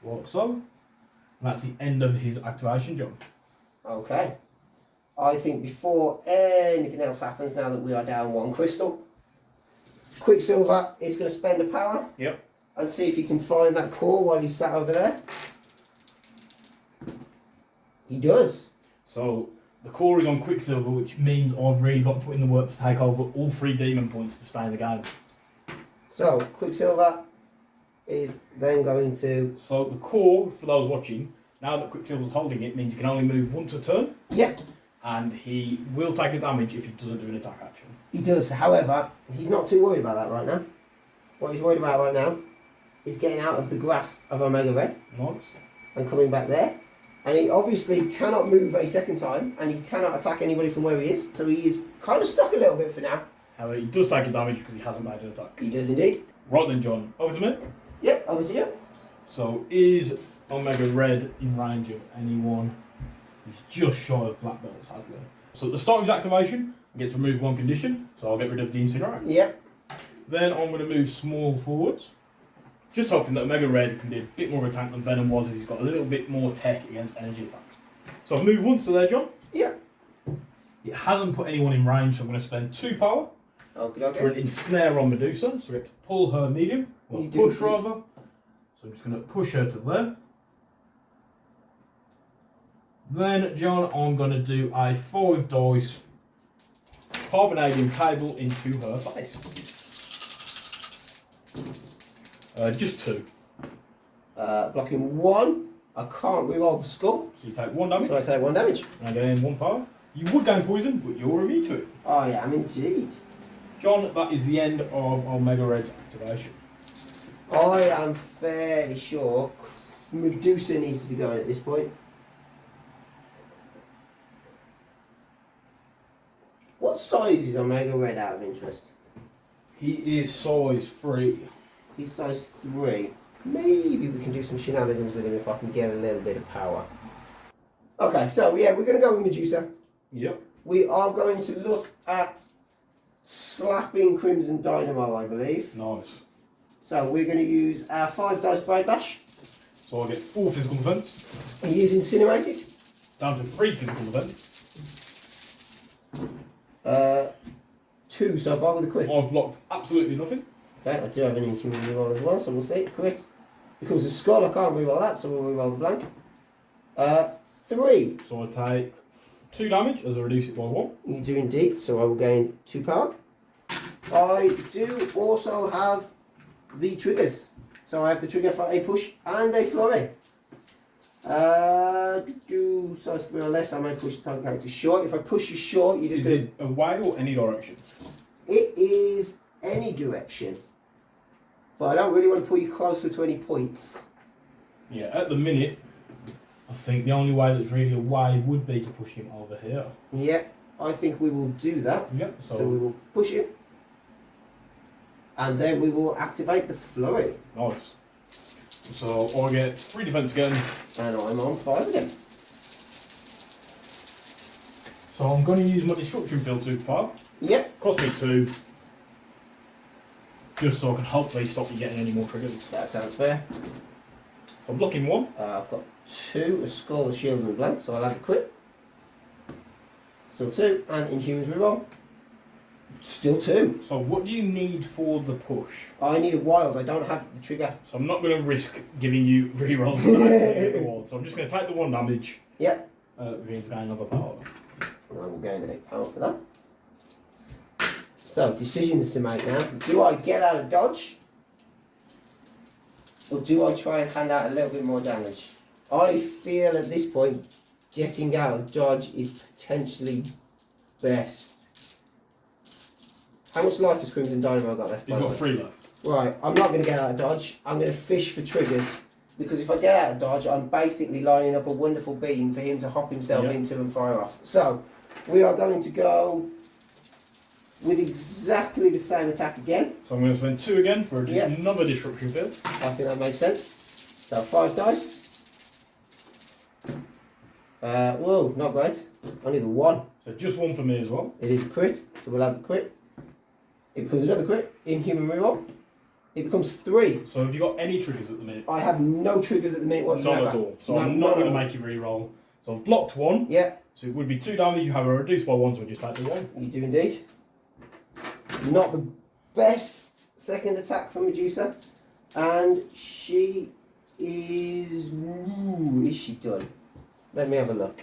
Like so. And that's the end of his activation, John. Okay. I think before anything else happens, now that we are down 1 crystal, Quicksilver is going to spend a power. Yep. And see if he can find that core while he's sat over there. He does. So the core is on Quicksilver, which means I've really got to put in the work to take over all 3 demon points to stay in the game. So Quicksilver is then going to... So the core, for those watching, now that Quicksilver's holding it, means he can only move once a turn. Yeah. And he will take a damage if he doesn't do an attack action. He does. However, he's not too worried about that right now. What he's worried about right now is getting out of the grasp of Omega Red. Nice. And coming back there. And he obviously cannot move a second time, and he cannot attack anybody from where he is, so he is kind of stuck a little bit for now. However, he does take a damage because he hasn't made an attack. He does indeed. Right then, John, over to me. Yep, over to you. So, is Omega Red in range of anyone? He's just shy of Black Belt, sadly. So at the start of his activation, he gets to remove 1 condition, so I'll get rid of the Incinerate. Yep. Then I'm going to move small forwards. Just hoping that Omega Red can be a bit more of a tank than Venom was, as he's got a little bit more tech against energy attacks. So I've moved once to there, John. Yeah. It hasn't put anyone in range, so I'm going to spend 2 power for an ensnare on Medusa. So I get to pull her medium, or push rather. So I'm just going to push her to there. Then, John, I'm going to do a 5 dice carbonadium cable into her face. Just 2. Blocking 1. I can't reroll the skull. So you take 1 damage. So I take 1 damage. And I gain 1 power. You would gain poison, but you're immune to it. I am indeed. John, that is the end of Omega Red's activation. I am fairly sure Medusa needs to be going at this point. What size is Omega Red out of interest? He is size 3. He's size 3. Maybe we can do some shenanigans with him if I can get a little bit of power. Okay, so yeah, we're going to go with Medusa. Yep. We are going to look at slapping Crimson Dynamo, I believe. Nice. So we're going to use our 5 dice Blade Bash. So I get 4 physical defense. And use Incinerated. Down to 3 physical defense. 2 so far with a crit. I've blocked absolutely nothing. Okay, I do have an Inhuman reroll as well, so we'll see. Crit. Becomes a skull, I can't reroll that, so we'll reroll the blank. 3. So I take 2 damage as I reduce it by 1. You do indeed, so I will gain 2 power. I do also have the triggers. So I have the trigger for a push and a flurry. Do size 3 or less, I may push the target character short. If I push you short, you just... Is it away or any direction? It is any direction. But I don't really want to put you closer to any points. Yeah, at the minute, I think the only way that's really away would be to push him over here. Yeah. I think we will do that. Yep. So we will push it. And then we will activate the flurry. Nice. So I get 3 defense again. And I'm on 5 again. So I'm going to use my Destruction Field superpower. Yep. Cost me 2. Just so I can hopefully stop you getting any more triggers. That sounds fair. So I'm blocking 1. I've got 2, a skull, a shield and a blank, so I'll have a crit. Still 2, and Inhumans reroll. Still 2. So what do you need for the push? I need a wild, I don't have the trigger. So I'm not going to risk giving you rerolls to activate the ward. So I'm just going to take the 1 damage. Yeah. Which means gain another power. And I will gain 8 power for that. So, decisions to make now. Do I get out of dodge? Or do I try and hand out a little bit more damage? I feel at this point, getting out of dodge is potentially best. How much life has Crimson Dynamo got left? He's got 3 left. Right, I'm not going to get out of dodge. I'm going to fish for triggers. Because if I get out of dodge, I'm basically lining up a wonderful beam for him to hop himself into and fire off. So, we are going to go with exactly the same attack again. So I'm going to spend 2 again for another Disruption Field. I think that makes sense. So 5 dice. Whoa, not great. Only the 1. So just 1 for me as well. It is a crit, so we'll add the crit. It becomes another crit, Inhuman reroll. It becomes 3. So have you got any triggers at the minute? I have no triggers at the minute whatsoever. None at all. So I'm not going to make you reroll. So I've blocked 1. Yeah. So it would be 2 damage. You have a reduced by 1, so just take the 1. You do indeed. Not the best second attack from Medusa. And she is... Ooh, is she done? Let me have a look.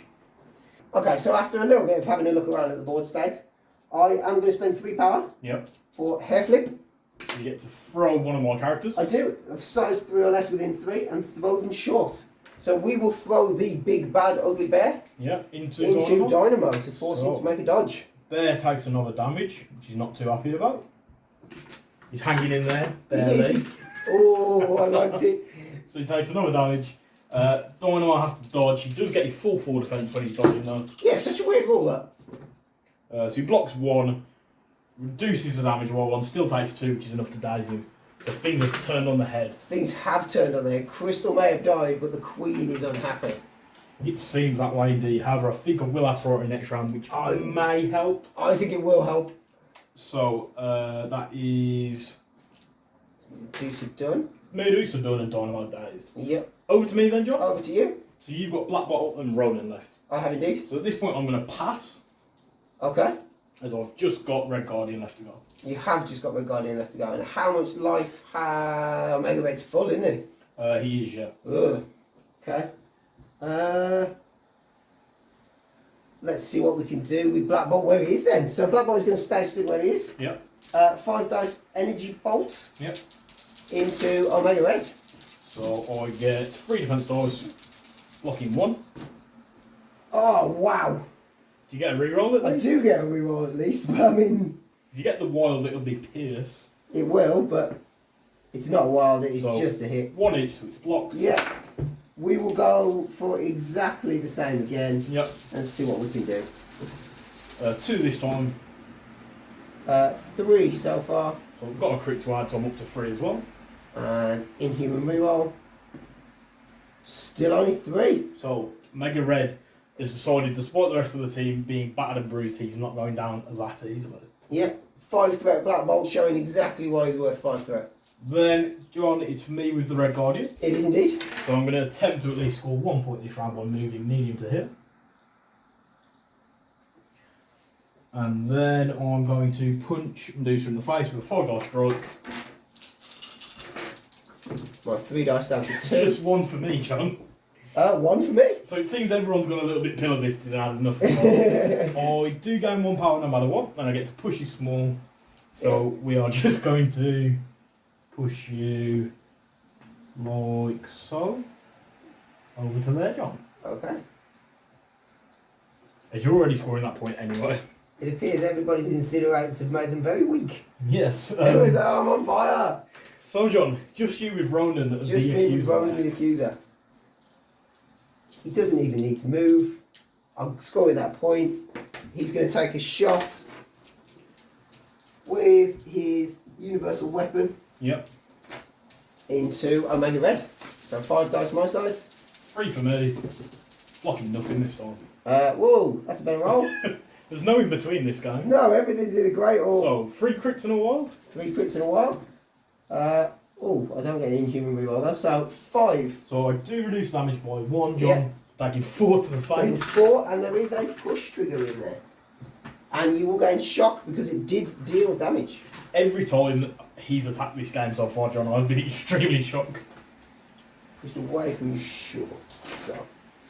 Okay, so after a little bit of having a look around at the board state, I am going to spend 3 power for hair flip. You get to throw one of my characters. I do, of size 3 or less within 3, and throw them short. So we will throw the big bad ugly bear into Dynamo to force him to make a dodge. Bear takes another damage, which he's not too happy about. He's hanging in there, Yes. barely. Oh, I liked it. So he takes another damage. Dynamo has to dodge. He does get his full 4 defense when he's dodging though. Yeah, such a weird rule that. So he blocks 1, reduces the damage while 1 still takes 2, which is enough to daze him. So things have turned on the head. Things have turned on their head. Crystal may have died, but the Queen is unhappy. It seems that way indeed. However, I think I will have to throw it in next round, which may help. I think it will help. So that is Medusa done. Medusa done and Dynamite dazed. Yep. Over to me then, John. Over to you. So you've got Black Bottle and Ronan left. I have indeed. So at this point I'm going to pass, Okay. as I've just got Red Guardian left to go. You have just got Red Guardian left to go. And how much life has Omega Red's full, isn't he? He is, yeah. Ugh. Okay. Let's see what we can do with Black Bolt where he is then. So Black Bolt is going to stay still where he is. Yep. 5 dice Energy Bolt. Yep. Into Omega Red. So I get 3 defense dice, blocking 1. Oh, wow. Do you get a reroll at I least? do get a reroll at least, but I mean... If you get the wild, it'll be Pierce. It will, but it's not wild, it's So, just a hit. 1 each, so it's blocked. Yeah. We will go for exactly the same again. Yep. And see what we can do. 2 this time. 3 so far. So I've got a crit to add, so I'm up to 3 as well. And Inhuman reroll. Still only 3. So Mega Red has decided, despite the rest of the team being battered and bruised, he's not going down that easily. Yeah. 5 threat Black Bolt showing exactly why he's worth 5 threat. Then, John, it's me with the Red Guardian. It is indeed. So I'm going to attempt to at least score 1 point this round by moving medium to here. And then I'm going to punch Medusa in the face with a 5 dice strike. My 3 dice down to 2. Just 1 for me, John. 1 for me. So it seems everyone's gone a little bit pillar-visted and had enough of it. I do gain 1 power no matter what, and I get to push you small. So we are just going to push you like so. Over to there, John. Okay. As you're already scoring that point anyway. It appears everybody's incinerates have made them very weak. Yes. I'm on fire. So, John, just you with Ronan as Just the me with Accuser. Ronan the Accuser. He doesn't even need to move. I'm scoring that point. he's going to take a shot with his universal weapon. Yep. Into Omega Red. So 5 dice my side. 3 for me. Blocking nothing this time. Whoa, that's a better roll. There's no in between this game. No, everything's in a great roll. So 3 crits in a wild. 3 crits in a while. I don't get an inhuman reroll though. So 5. So I do reduce damage by 1, John. Yeah. Taking 4 to the Taking face. 4, and there is a push trigger in there. And you will gain shock because it did deal damage. Every time he's attacked this game so far, John, I've been extremely shocked. Pushed away from you short. So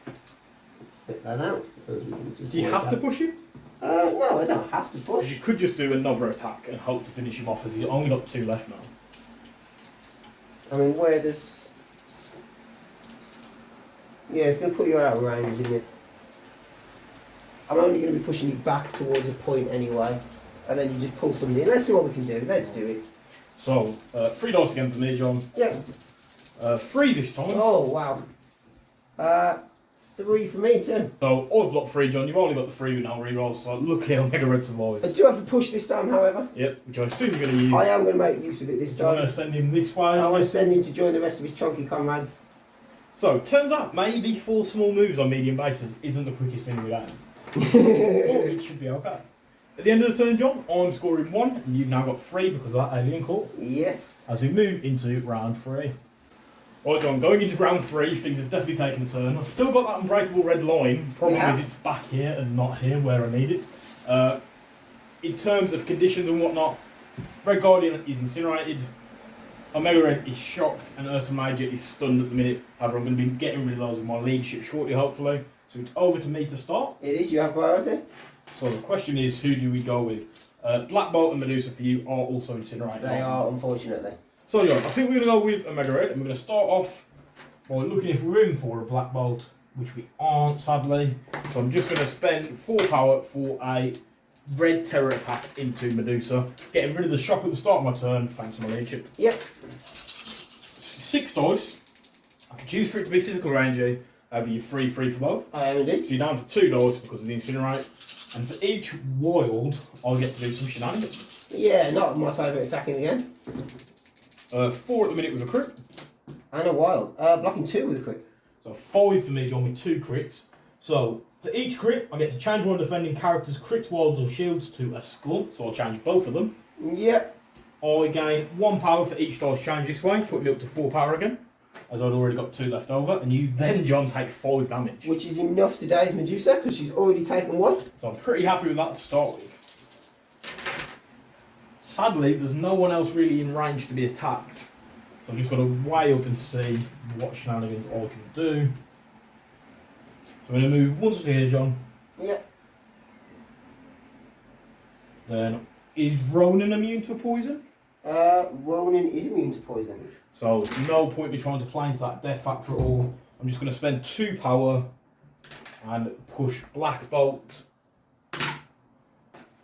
let's set that out. So we can just Do you have to push him? No, I don't have to push. You could just do another attack and hope to finish him off, as he's only got 2 left now. I mean, where does... Yeah, it's going to put you out of range, isn't it? I'm only going to be pushing you back towards a point anyway. And then you just pull something in. Let's see what we can do. Let's do it. So, 3 dice again for me, John. Yeah. 3 this time. Oh, wow. 3 for me too. So, I've blocked 3, John. You've only got the 3 now rerolls, so luckily Omega Red I survives. do have to push this time, however. Yep, which I assume you're going to use. I am going to make use of it this So I'm going time. to send him this way. I want to send him to join the rest of his chunky comrades. So, turns out maybe 4 small moves on medium bases isn't the quickest thing in the game. But it should be okay. At the end of the turn, John, I'm scoring 1, and you've now got 3 because of that alien core. Yes. As we move into round 3. Right, John, going into round 3, things have definitely taken a turn. I've still got that unbreakable red line. Problem is it's back here and not here where I need it. In terms of conditions and whatnot, Red Guardian is incinerated, Omega Red is shocked, and Ursa Major is stunned at the minute. However, I'm going to be getting rid of those with my leadership shortly, hopefully. So it's over to me to start. It is, you have priority. So the question is, who do we go with? Black Bolt and Medusa for you are also incinerated. They are, unfortunately. So John, I think we're going to go with Omega Red, and we're going to start off by looking if we're in for a Black Bolt, which we aren't, sadly. So I'm just going to spend 4 power for a red terror attack into Medusa, getting rid of the shock at the start of my turn, thanks to my leadership. Yep. 6 dice. I can choose for it to be physical rangey, over your 3 for both. I am indeed. So you're down to 2 dice because of the incinerate, and for each wild, I'll get to do some shenanigans. Yeah, not my favourite attack in the game. 4 at the minute with a crit. And a wild. Blocking 2 with a crit. So 5 for me, John, with 2 crits. So for each crit, I get to change one defending character's crits, wilds, or shields to a skull. So I'll change both of them. Yep. I gain 1 power for each dice change this way, putting me up to 4 power again, as I'd already got 2 left over. And you then, John, take 5 damage. Which is enough to daze Medusa, because she's already taken 1. So I'm pretty happy with that to start with. Sadly, there's no one else really in range to be attacked. So I've just got to weigh up and see what shenanigans I can do. So I'm going to move once to here, John. Yep. Then, is Ronan immune to a poison? Ronan is immune to poison. So no point me trying to play into that death factor at all. I'm just going to spend 2 power and push Black Bolt.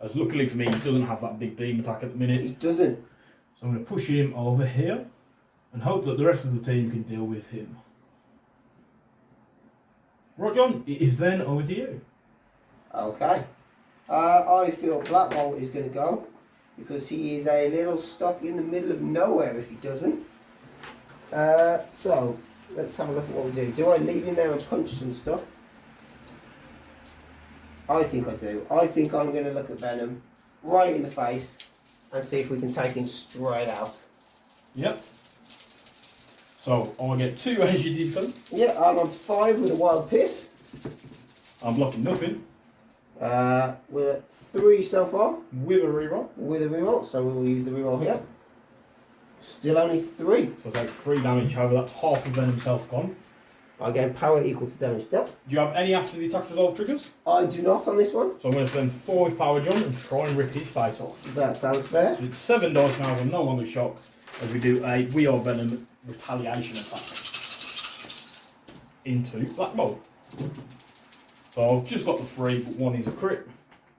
As luckily for me, he doesn't have that big beam attack at the minute. He doesn't. So I'm going to push him over here and hope that the rest of the team can deal with him. Right, John, it is then over to you. Okay. I feel Black Bolt is going to go, because he is a little stuck in the middle of nowhere if he doesn't. So, let's have a look at what we do. Do I leave him there and punch some stuff? I think I do. I think I'm going to look at Venom right in the face and see if we can take him straight out. Yep. So I get 2 energy defense. Yeah, I'm on 5 with a wild piss. I'm blocking nothing. We're at 3 so far. With a reroll. With a reroll, so we will use the reroll here. Still only 3. So I take 3 damage, however that's half of Venom's health gone. I gain power equal to damage dealt. Do you have any after the attack resolve triggers? I do not on this one. So I'm going to spend 5 power, John, and try and rip his face off. That sounds fair. So it's 7 dice now, I'm no longer shocked, as we do a We Are Venom retaliation attack into Black Bolt. So I've just got the 3, but 1 is a crit.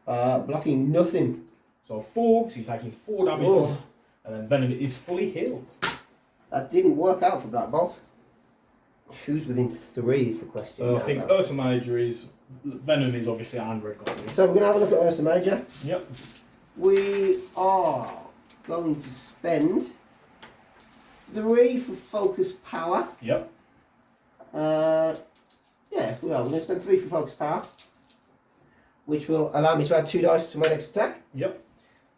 Blocking nothing. So 4, so he's taking 4 damage, Oh. and then Venom is fully healed. That didn't work out for Black Bolt. Who's within 3 is the question. I think Ursa Major is Venom is obviously and Red Guardian. So we're going to have a look at Ursa Major. Yep. We are going to spend 3 for focus power. Yep. Yeah, we are. We're going to spend 3 for focus power, which will allow me to add 2 dice to my next attack. Yep.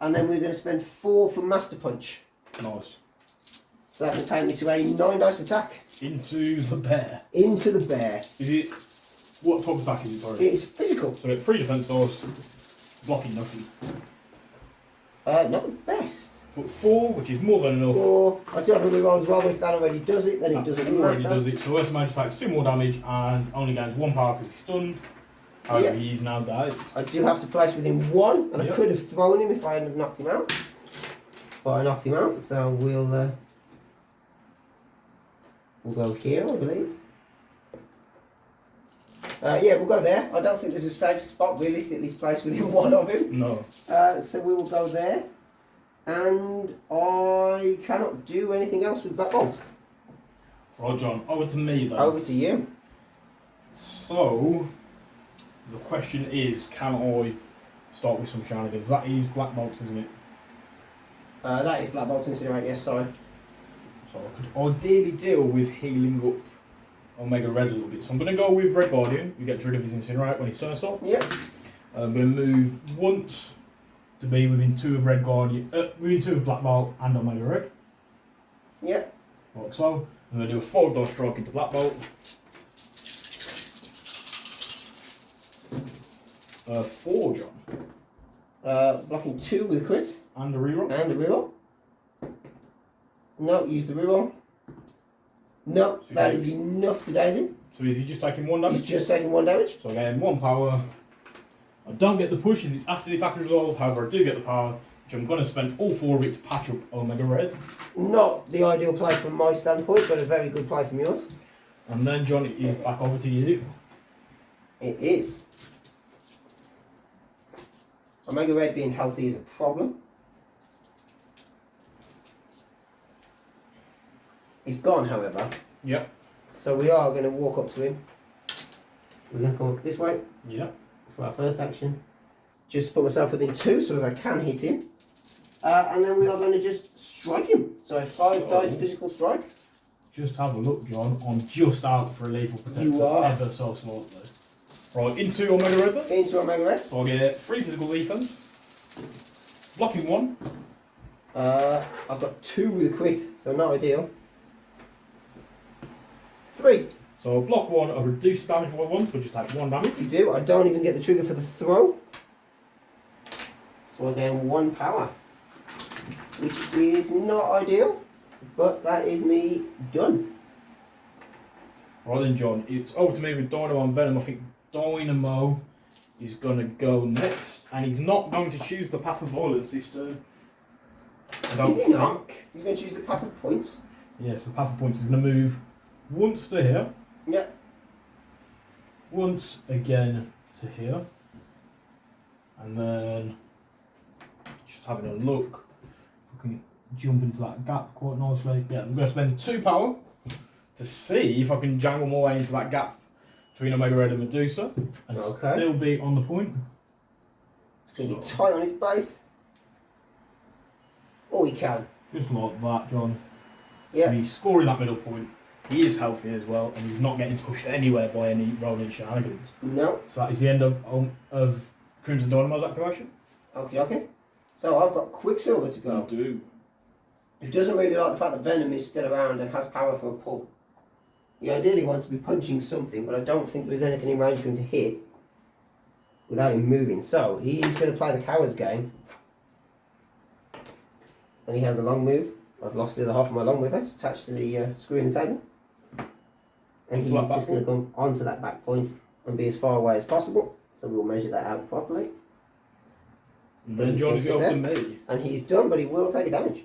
And then we're going to spend 4 for Master Punch. Nice. So that will take me to a 9 dice attack. Into the bear. Into the bear. Is it... What type of attack is it, sorry? It is physical. So it's 3 defense dice, blocking nothing. Not the best. But 4, which is more than enough. 4. I do have a reroll as well, but if that already does it, then it doesn't already matter. does it. So Ursa Major takes 2 more damage and only gains 1 power because he's stunned. However, he is now dead. I do have to place within 1, and I Yep. could have thrown him if I hadn't have knocked him out. But I knocked him out, so we'll go here, I believe. Yeah, we'll go there. I don't think there's a safe spot realistically to place within 1 of him. No. So we will go there. And I cannot do anything else with Black Bolt. Right, John, over to me then. Over to you. So, the question is, can I start with some shenanigans? That is Black Bolts, isn't it? That is Black Bolt Incinerate, yes, sorry. So I could ideally deal with healing up Omega Red a little bit. So I'm going to go with Red Guardian. You get rid of his Incinerate when he's turn stop. Yep. I'm going to move once to be within 2 of Red Guardian, within 2 of Black Bolt and Omega Red. Yep. Like so. I'm going to do a 4 dice strike into Black Bolt. 4, John. Blocking 2 with a crit. And a reroll. And a reroll. No, use the reroll. No, So that takes- is enough to daze him. So is he just taking 1 damage? He's just taking 1 damage. So I gain 1 power. I don't get the push as it's after the attack resolves, however I do get the power, which I'm going to spend all 4 of it to patch up Omega Red. Not the ideal play from my standpoint, but a very good play from yours. And then John, it is back over to you. It is. Omega Red being healthy is a problem. He's gone, however. Yep. So we are going to walk up to him. We're going to come up this way Yep. for our first action. Just to put myself within 2 so as I can hit him. And then we are going to just strike him. So a 5 dice physical strike. Just have a look, John. I'm just out for a lethal protector. You are. Ever so slightly. Right, into Omega Red then. Into Omega Red. So I get 3 physical defense. Blocking 1. I've got 2 with a crit, so not ideal. 3. So block 1, I reduce damage by 1, so I just take 1 damage. You do. I don't even get the trigger for the throw. So I gain 1 power. Which is not ideal, but that is me done. Right then, John, it's over to me with Dynamo and Venom. I think Dynamo is going to go next, and he's not going to choose the path of violence this turn. I don't Is he not? He's going to choose the path of points. Yes, the path of points is going to move once to here, Yeah. once again to here, and then just having a look. If I can jump into that gap quite nicely. Yeah, I'm going to spend 2 power to see if I can jangle my way into that gap between Omega Red and Medusa, and still be on the point. It's going to be tight on his base. Oh, he can. Just like that, John. Yeah. So he's scoring that middle point. He is healthy as well, and he's not getting pushed anywhere by any Ronan shenanigans. No. So that is the end of Crimson Dynamo's activation. Okay. So I've got Quicksilver to go. You do. He doesn't really like the fact that Venom is still around and has power for a pull. He ideally wants to be punching something, but I don't think there's anything in range for him to hit without him moving. So he's going to play the coward's game. And he has a long move. I've lost the other half of my long move. It's attached to the screw in the table. And he's just going to come onto that back point and be as far away as possible. So we'll measure that out properly. And then John's going to me. And he's done, but he will take a damage.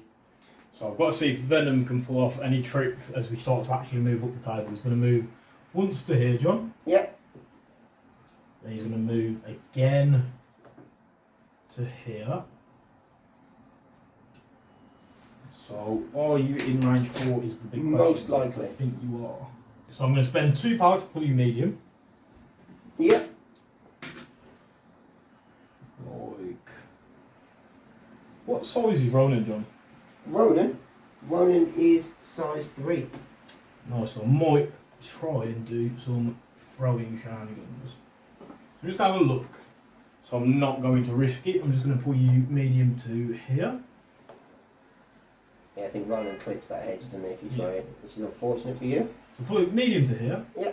So I've got to see if Venom can pull off any tricks as we start to actually move up the table. He's going to move once to here, John. Yep. Then he's going to move again to here. So are you in range 4 is the big question. Most likely. I think you are. So I'm going to spend 2 power to pull you medium. Yep. What size is Ronan, John? Ronan is size 3. Nice, so I might try and do some throwing shenanigans. So just have a look. So I'm not going to risk it, I'm just going to pull you medium to here. Yeah, I think Ronan clips that hedge, doesn't he, if you throw it, which is unfortunate for you. So pull it medium to here. Yeah.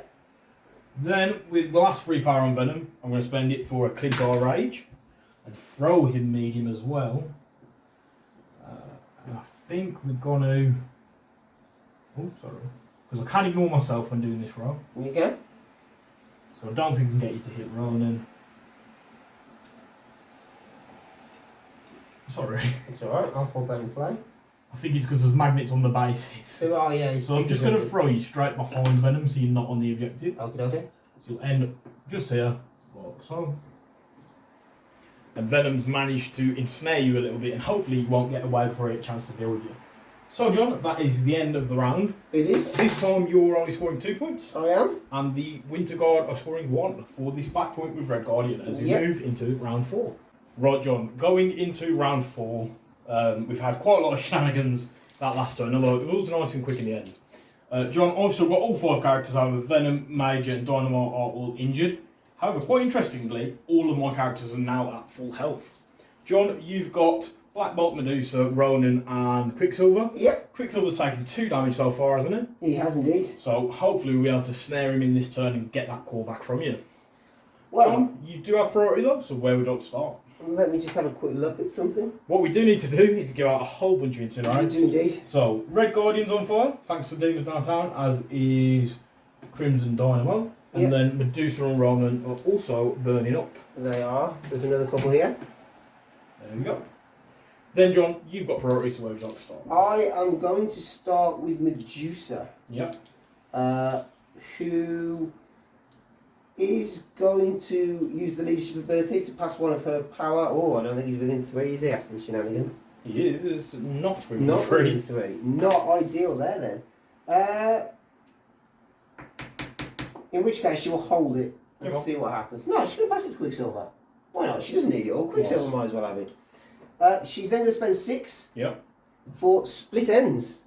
Then, with the last 3 power on Venom, I'm going to spend it for a Clint or Rage. And throw him medium as well. And I think we're going to... Oh, sorry. Because I can't ignore myself when doing this roll. You can? So I don't think I can get you to hit Ronan. Sorry. It's alright, I'll fall down and play. I think it's because there's magnets on the bases. Oh yeah, So I'm just going to throw you straight behind Venom so you're not on the objective. Okay. So you'll end up just here, like so. And Venom's managed to ensnare you a little bit and hopefully you won't get away before he gets a chance to deal with you. So John, that is the end of the round. It is. This time you're only scoring 2 points. I am. And the Winter Guard are scoring 1 for this back point with Red Guardian as we move into round 4. Right John, going into round 4, we've had quite a lot of shenanigans that last turn, although it was nice and quick in the end. John, I've still got all 5 characters over. Venom, Major and Dynamo are all injured. However, quite interestingly, all of my characters are now at full health. John, you've got Black Bolt, Medusa, Ronan and Quicksilver. Yep. Quicksilver's taken 2 damage so far, hasn't he? He has indeed. So hopefully we'll be able to snare him in this turn and get that call back from you. Well, John, you do have priority though, so where would you like to start? let me just have a quick look at something. What we do need to do is give out a whole bunch of incinerators. You do indeed. So, Red Guardian's on fire, thanks to Demons Downtown, as is Crimson Dynamo. And then Medusa and Ronan are also burning up. They are. There's another couple here. There we go. Then, John, you've got priority, so where would you like to start? I am going to start with Medusa. Yep. Who is going to use the leadership ability to pass one of her power. Oh, I don't think he's within 3, is he, after the shenanigans? He is not within Not 3. within 3. Not ideal there then. In which case she will hold it and see what happens. No, she's going to pass it to Quicksilver. Why not? She doesn't need it all. Quicksilver might as well have it. She's then going to spend 6 for Split Ends.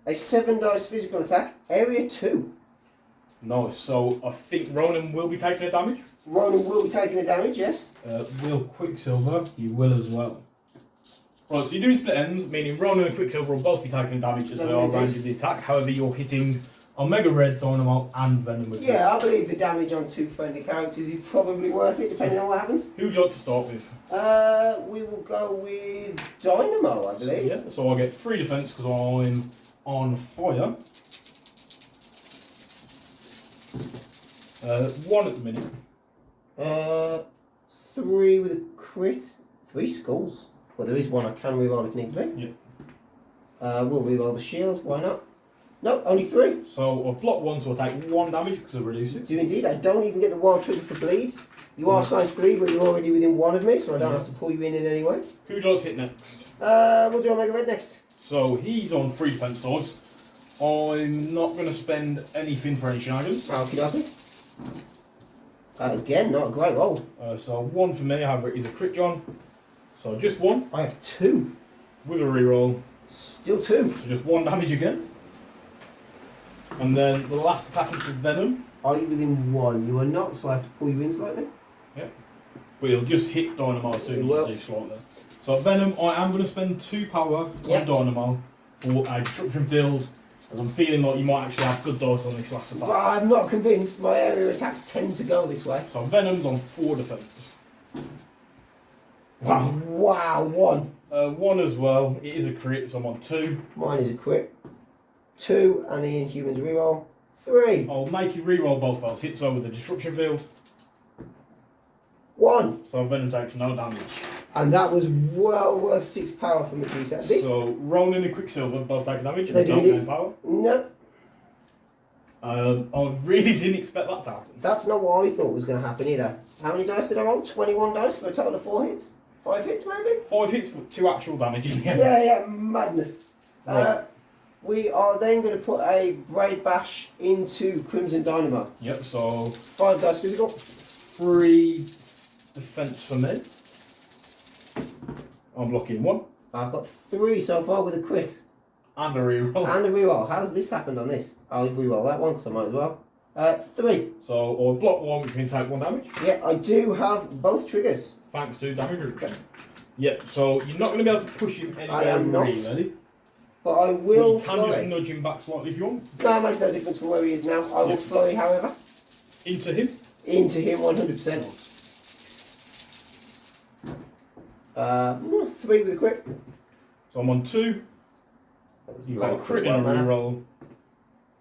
A 7 dice physical attack, area 2. Nice, so I think Ronan will be taking a damage. Ronan will be taking a damage, yes. Will Quicksilver, you will as well. Right, so you're doing split ends, meaning Ronan and Quicksilver will both be taking damage as they are range of the attack. However, you're hitting Omega Red, Dynamo and Venom with I believe the damage on 2 friendly characters is probably worth it, depending on what happens. Who would you like to start with? We will go with Dynamo, I believe. Yeah, so I'll get 3 defense because I'm on fire. 1 at the minute. 3 with a crit. 3 skulls. Well, there is 1 I can reroll if needs be. Yeah. We'll reroll the shield, why not? No, only 3. So I've blocked 1, so I take 1 damage because I reduce it. Do indeed. I don't even get the wild trigger for bleed. You are size 3, but you're already within 1 of me, so I don't have to pull you in any way. Who would you like to hit next? We'll do Omega Red next. So he's on 3 defense swords. I'm not going to spend anything for any shenanigans. Okie again, not a great roll. So 1 for me, however, is a crit, John. So just 1. I have 2. With a reroll. Still 2. So just 1 damage again. And then the last attack is with Venom. Are you within 1? You are not, so I have to pull you in slightly. Yep. But he'll just hit Dynamo as soon as you do slightly. So Venom, I am going to spend 2 power on Dynamo for a destruction field. As I'm feeling like you might actually have good dice on this last attack. But I'm not convinced. My area attacks tend to go this way. So Venom's on 4 defense. Wow. Wow, 1. 1 as well. It is a crit, so I'm on 2. Mine is a crit. 2, and the Inhumans reroll. 3. I'll make you reroll both those hits over the destruction field. 1. So Venom takes no damage. And that was well worth 6 power for Medusa. So Ronan and Quicksilver both take damage and They they don't do gain power. No. I really didn't expect that to happen. That's not what I thought was going to happen either. How many dice did I roll? 21 dice for a total of 4 hits? 5 hits maybe? 5 hits with 2 actual damage in the end. Yeah, madness. Right. We are then going to put a Braid Bash into Crimson Dynamo. Yep, so 5 dice physical. 3 defense for me. I'm blocking 1. I've got 3 so far with a crit. And a reroll. And a reroll. How's this happened on this? I'll reroll that one because I might as well. 3. So, or block 1, which means take 1 damage. Yeah, I do have both triggers. Thanks to damage reduction. Yep, so you're not going to be able to push him anywhere. I am not. Really. But I will You can flurry. just nudge him back slightly if you want. No, it makes no difference from where he is now. I will flurry, however. Into him. Into him 100%. 3 with a crit. So I'm on 2. You've got a crit and a reroll.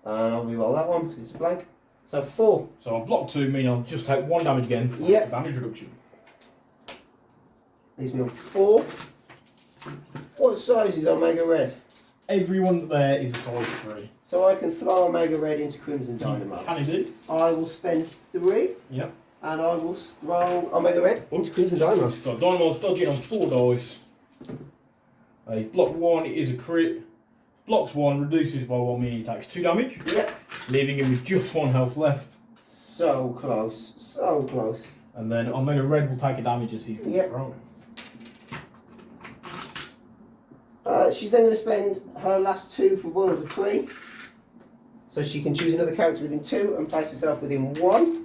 And I'll reroll that one because it's a blank. So 4. So I've blocked 2, meaning I'll just take 1 damage again. Yep. Damage reduction. Leaves me on 4. What size is Omega Red? Everyone there is a size 3. So I can throw Omega Red into Crimson Dynamo. Can indeed. I will spend 3. Yep. And I will throw Omega Red into Crimson Dynamo. So Dynamo's dodging on 4 dice. He's blocked 1, it is a crit. Blocks 1, reduces by 1, meaning he takes 2 damage. Yep. Leaving him with just 1 health left. So close. So close. And then Omega Red will take a damage as he's been thrown. She's then going to spend her last 2 for Royal Decree. So she can choose another character within 2 and place herself within 1.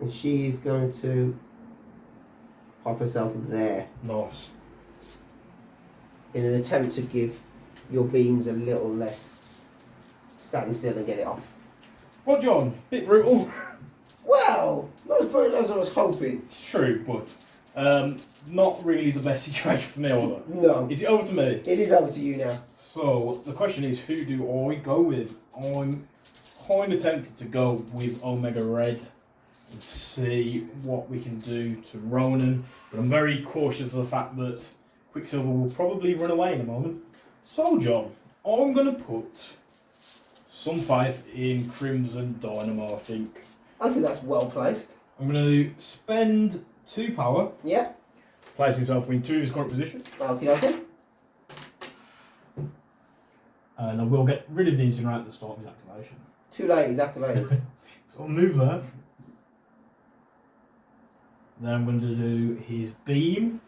And she is going to pop herself there. Nice. In an attempt to give your beams a little less stand still and get it off. What, John? Bit brutal. Well, not as brutal as I was hoping. It's true, but not really the best situation for me, although. No. Is it over to me? It is over to you now. So, the question is, who do I go with? I'm kind of tempted to go with Omega Red and see what we can do to Ronan, but I'm very cautious of the fact that Quicksilver will probably run away in a moment. So, John, I'm going to put some faith in Crimson Dynamo, I think. I think that's well placed. I'm going to spend 2 power. Yeah. Place himself in 2 of his current position. Okay. And I will get rid of the Incinerate at the start of his activation. Too late, he's activated. So I'll move there. Then I'm going to do his beam.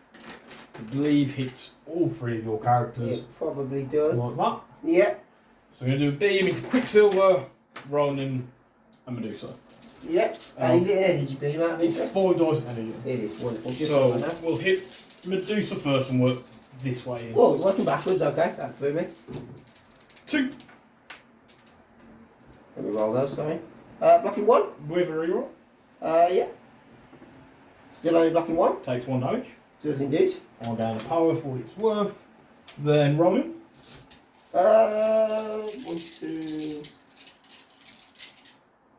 I believe hits all 3 of your characters. It probably does. Like that. Yeah. So I'm going to do a beam into Quicksilver, Ronan, and Medusa. Yep. And is it an energy beam out of It's interest? 4 dice of energy. It is wonderful. Just So like that. we'll hit Medusa first and work this way in. Oh, working backwards, okay, that threw me. 2. Let me roll those, sorry. Blocking 1? With a reroll. Yeah. Still only blocking 1? Takes 1 damage. Does indeed. I'll gain a power for what it's worth. Then Ronan. 1, 2.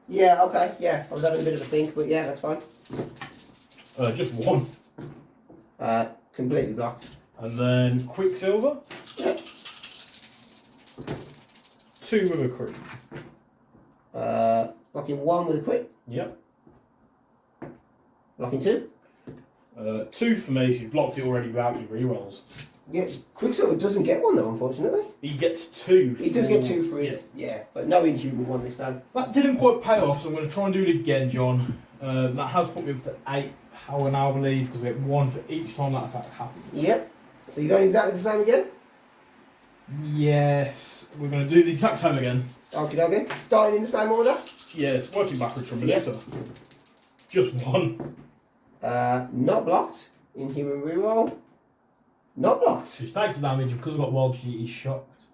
Yeah, okay, yeah. I was having a bit of a think, but yeah, that's fine. Just 1. Completely blocked. And then Quicksilver. Yep. 2 with a crit. Blocking 1 with a crit. Yep. Blocking 2. 2 for me, so you've blocked it already without your rerolls. Yeah, Quicksilver doesn't get one though, unfortunately. He gets 2. He does get 2 for his, yeah, but no Inhuman one this time. That didn't quite pay off, so I'm going to try and do it again, John. That has put me up to 8 power now, I believe, because I get 1 for each time that attack happens. Yep. So you're going exactly the same again? Yes, we're going to do the exact same again. Okie dokie. Starting in the same order? Yes, working backwards from Medusa. Just 1. Not blocked. Inhuman reroll. Not blocked. She takes the damage, and because I've got wild, she is shocked.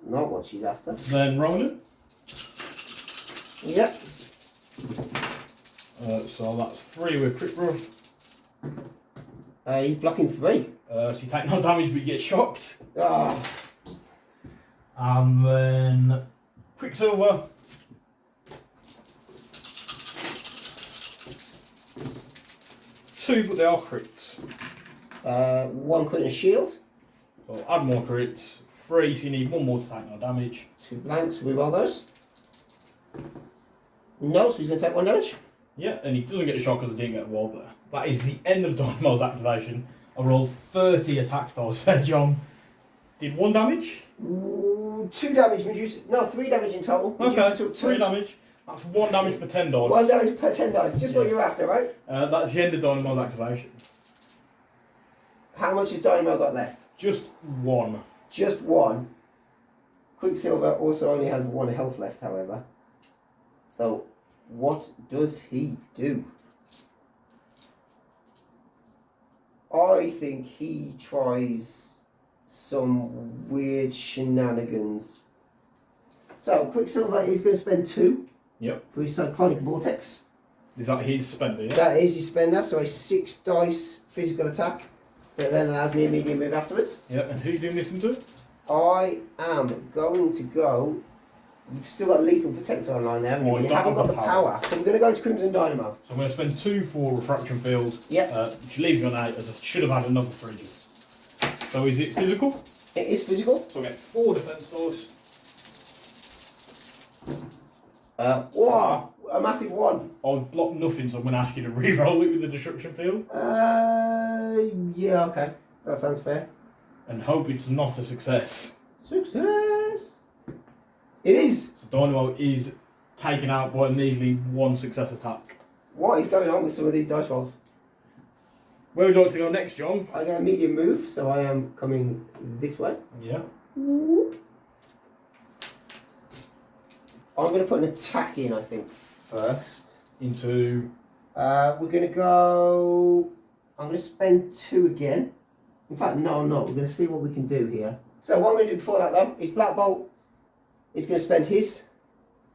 Not what she's after. Then Ronan. Yep. So that's 3 with crit buff. He's blocking 3. So you take no damage, but you get shocked. Ah. And then Quicksilver. 2, but they are crits. 1 crit and a shield. So add more crits. 3, so you need 1 more to take no damage. 2 blanks. Reroll those. No, so he's going to take 1 damage. Yeah, and he doesn't get a shock because I didn't get a wall there. That is the end of Dynamo's activation. I rolled 30 attack dice there, John. Did 1 damage? 2 damage, Medusa. No, 3 damage in total. Medusa Okay, took 2. 3 damage. That's 1 damage per 10 dice. 1 damage per 10 dice. Just what you're after, right? That's the end of Dynamo's activation. How much has Dynamo got left? Just 1. Just 1. Quicksilver also only has 1 health left, however. So, what does he do? I think he tries some weird shenanigans. So, Quicksilver is going to spend 2 for his Cyclonic Vortex. Is that his spender, yeah? That is his spender, so a 6 dice physical attack that then allows me a medium move afterwards. Yeah, and who's doing this into? I am going to go. You've still got Lethal Protector online there, Oh, you haven't got the power. So we're going to go to Crimson Dynamo. So I'm going to spend 2 for Refraction Field, which leaves me on 8 as I should have had another 3. So is it physical? It is physical. So I get 4 defense dice. Whoa, a massive 1. I've blocked nothing, so I'm going to ask you to re-roll it with the Destruction Field. Yeah, okay. That sounds fair. And hope it's not a success. Success! It is! So Dynamo is taken out by a measly 1 success attack. What is going on with some of these dice rolls? Where would you like to go next, John? I get a medium move, so I am coming this way. Yeah. I'm going to put an attack in, I think, first. Into? We're going to go... I'm going to spend 2 again. In fact, no, I'm not. We're going to see what we can do here. So what I'm going to do before that, though, is Black Bolt is going to spend his,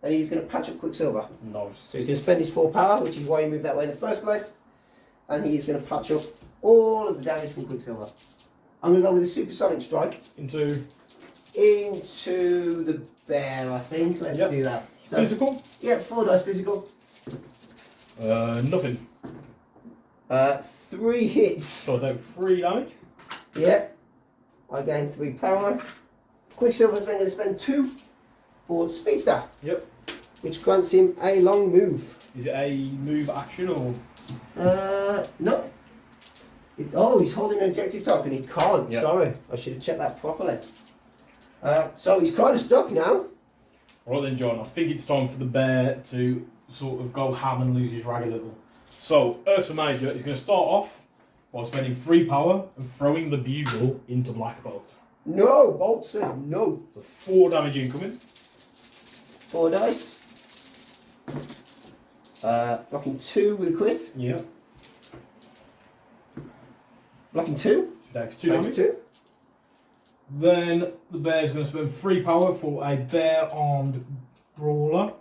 and he's going to patch up Quicksilver. Nice. So he's going to spend his 4 power, which is why he moved that way in the first place. And he's going to patch up all of the damage from Quicksilver. I'm going to go with a Supersonic Strike. Into the bear, I think. Let's do that. So, physical? Yeah, 4 dice physical. Nothing. 3 hits. So I take 3 damage. Yeah. I gain 3 power. Quicksilver's then going to spend 2 for Speedster. Yep. Which grants him a long move. Is it a move action or? No. He's holding an objective token. He can't. Yep. Sorry. I should have checked that properly. So he's kind of stuck now. Right then, John, I think it's time for the bear to sort of go ham and lose his rag a little. So, Ursa Major is going to start off by spending 3 power and throwing the bugle into Black Bolt. No! Bolt says no. So 4 damage incoming. 4 dice. Blocking 2 with a crit. Yeah. Blocking 2. Takes 2 damage. 2. Then the bear is going to spend 3 power for a bear-armed brawler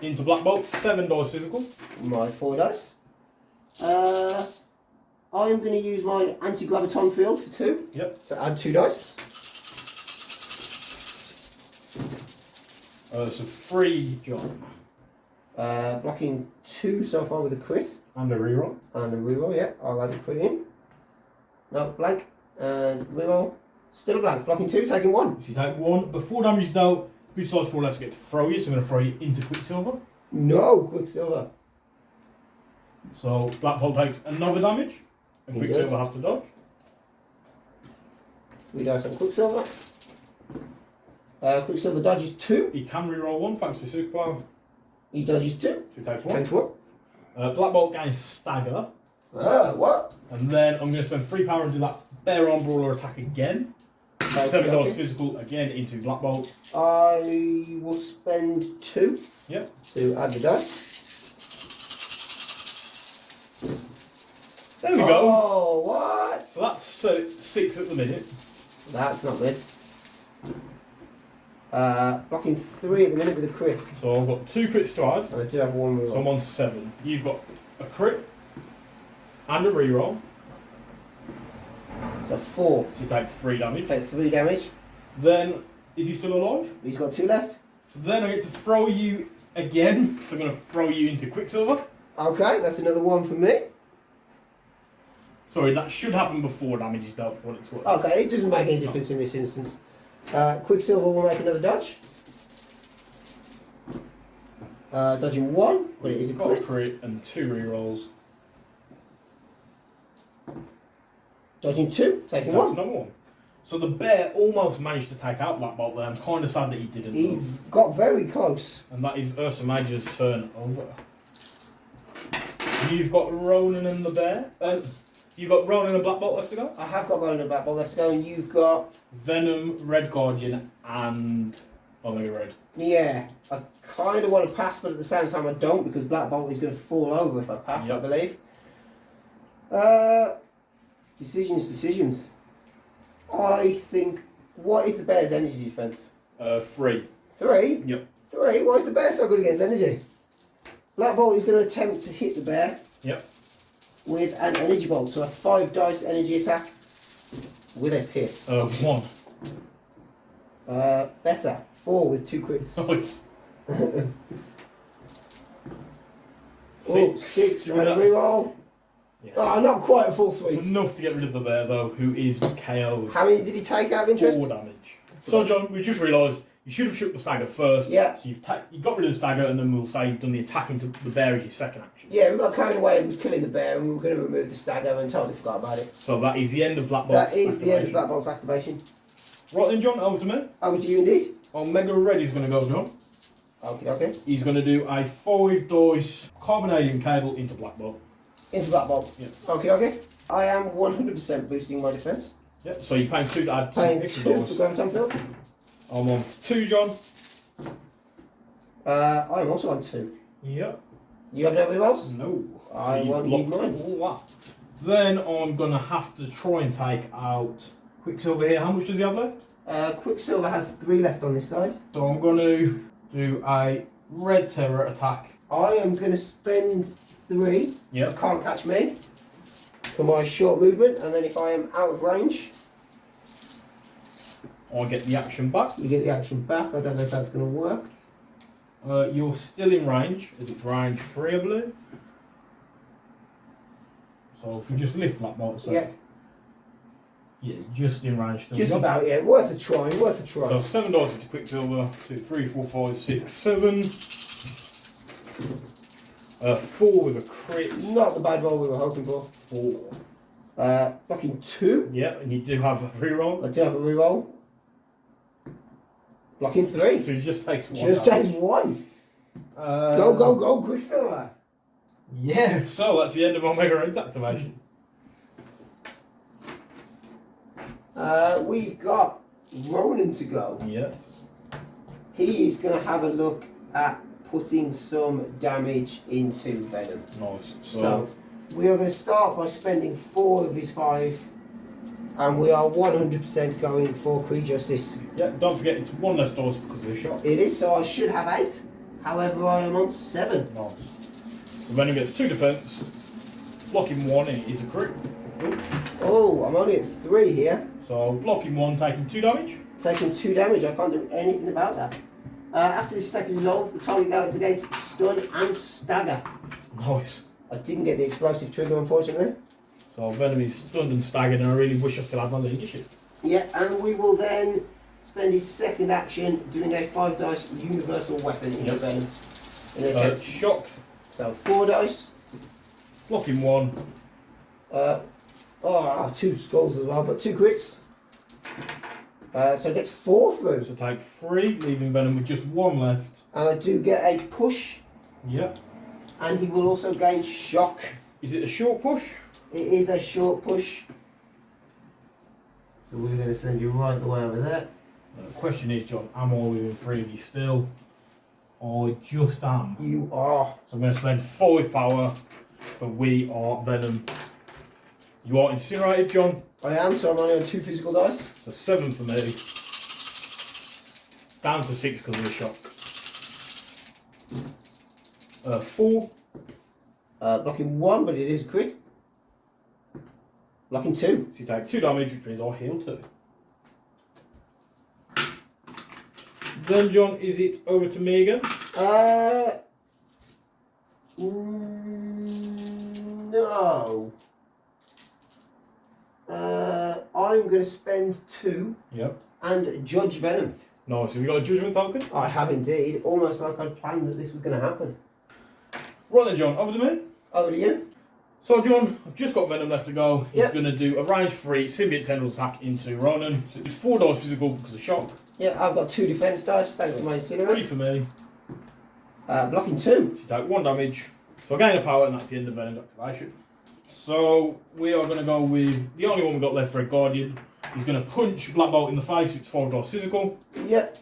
into Black Bolt. 7 dice physical. My 4 dice. I'm going to use my anti-graviton field for 2. Yep. So add 2 dice. So 3, John. Blocking 2 so far with a crit. And a reroll. And a reroll, yeah. I'll add a crit in. No, blank. And reroll. Still a blank. Blocking 2, taking 1. So you take 1. Before damage is dealt, who size 4 less get to throw you, so I'm going to throw you into Quicksilver. No, Quicksilver. So Black Bolt takes another damage, and He Quicksilver does. has to dodge. 3 dice on Quicksilver. Quicksilver dodges 2. He can reroll 1 thanks to superpower. He dodges 2. So he takes 1. Takes 1. Black Bolt gains stagger. What? And then I'm going to spend 3 power and do that bear arm brawler attack again. 7 dice physical again into Black Bolt. I will spend 2. Yep. To add the dice. There we go. Oh, what? So that's 6 at the minute. That's not good. Blocking 3 at the minute with a crit. So I've got 2 crits to add. And I do have 1 reroll. So I'm on 7. You've got a crit and a reroll. So 4. So you take 3 damage. Take 3 damage. Then, is he still alive? He's got 2 left. So then I get to throw you again. So I'm going to throw you into Quicksilver. Okay, that's another 1 for me. Sorry, that should happen before damage is dealt for what it's worth. Okay, it doesn't make any difference in this instance. Quicksilver will make another dodge. Dodging 1, but it is a got a crit. crit and 2 rerolls. Dodging 2, taking That's 1. another 1. So the bear almost managed to take out Black Bolt there. I'm kind of sad that he didn't. He got very close. And that is Ursa Major's turn over. You've got Ronan and the bear. You've got Ronan and Black Bolt left to go? I have got Ronan and Black Bolt left to go, and you've got... Venom, Red Guardian, and Omega Red. Yeah, I kind of want to pass, but at the same time I don't, because Black Bolt is going to fall over if I pass, I believe. Decisions. I think... What is the bear's energy defense? 3. 3? Yep. 3? Why is the bear so good against energy? Black Bolt is going to attempt to hit the bear. Yep. With an energy bolt, so a 5 dice energy attack with a piss. 1. Better. 4 with 2 crits. Nice. 6 and a reroll. Yeah. Oh, not quite a full suite. It's enough to get rid of the bear though, who is KO'd. How many did he take out of interest? 4 damage. So John, we just realised you should have shook the stagger first. Yeah. So you got rid of the stagger, and then we'll say you've done the attacking to the bear as your second action. Yeah, we got carried away with killing the bear, and we were going to remove the stagger and totally forgot about it. So that is the end of Black Bolt's That is the end of Black Bolt's activation. Right then, John, over to me. Over to you indeed. Omega Red is going to go, John. Okay. He's going to do a 5 dice carbonadium cable into Black Bolt. Into Black Bolt. Yeah. Okay. I am 100% boosting my defence. Yeah, so you're paying 2 to add 2 Paying extra 2 dollars. for Graviton Field. I'm on 2, John. I am also on 2. Yep. You have no rerolls? No. I you won't need blocked mine. all that. Then I'm going to have to try and take out Quicksilver here. How much does he have left? Quicksilver has 3 left on this side. So I'm going to do a Red Terror attack. I am going to spend 3. Yep. Can't catch me. For my short movement, and then if I am out of range, I get the action back. you get the action back. I don't know if that's going to work. You're still in range, as it's range 3, I believe. So if we just lift Black Bolt a sec. Yeah. Yeah, just in range. Still. Just about, yeah. Worth a try, worth a try. So 7 dice into Quicksilver. 2, 3, 4, 5, 6, 7. 4 with a crit. Not the bad roll we were hoping for. 4. Blocking 2. Yeah, and you do have a reroll. I do have a reroll. Blocking 3. So he just takes 1. Just takes 1. Go, Quicksilver. Yeah, so that's the end of Omega Red's activation. We've got Ronan to go. Yes. He is going to have a look at putting some damage into Venom. Nice. So we are going to start by spending 4 of his 5, and we are 100% going for Kree Justice. Yeah, don't forget it's 1 less dice because of the shot. It is, so I should have 8. However, I am on 7. Nice. So Venom gets 2 defense, blocking 1, and it is a crit. Oh, I'm only at 3 here. So blocking 1, taking 2 damage. Taking 2 damage, I can't do anything about that. After this attack is resolved, the target now against stun and stagger. Nice. I didn't get the explosive trigger, unfortunately. So Venom is stunned and staggered, and I really wish I still had my leadership. Yeah, and we will then spend his second action doing a 5 dice universal weapon into Venom. In a Shock. So 4 dice. Blocking 1. 2 skulls as well, but 2 crits. So it gets 4 through. So take 3, leaving Venom with just 1 left. And I do get a push. Yep. And he will also gain shock. Is it a short push? It is a short push. So we're going to send you right the way over there. The question is, John, am I within 3 of you still? I just am. You are. So I'm going to spend 5 power for We Are Venom. You are incinerated, John. I am, so I'm only on 2 physical dice. So 7 for me. Down to 6 because of the shock. 4. Blocking 1, but it is a crit. Blocking 2. So you take 2 damage, which means I'll heal 2. Then, John, is it over to me again? No. I'm going to spend 2 Yep. and judge Venom. Nice. Have you got a judgment token? I have indeed. Almost like I'd planned that this was going to happen. Right then, John, over to me. Over to you. So John, I've just got Venom left to go. He's Yep. going to do a range 3 symbiote tendrils attack into Ronan. So it's 4 dice physical because of shock. Yeah, I've got 2 defense dice, thanks to my 3 incinerate. for me. Blocking 2. She take 1 damage. So I gain a power and that's the end of Venom's activation. So we are going to go with the only one we've got left, Red Guardian. He's going to punch Black Bolt in the face. It's 4 dice physical. Yep.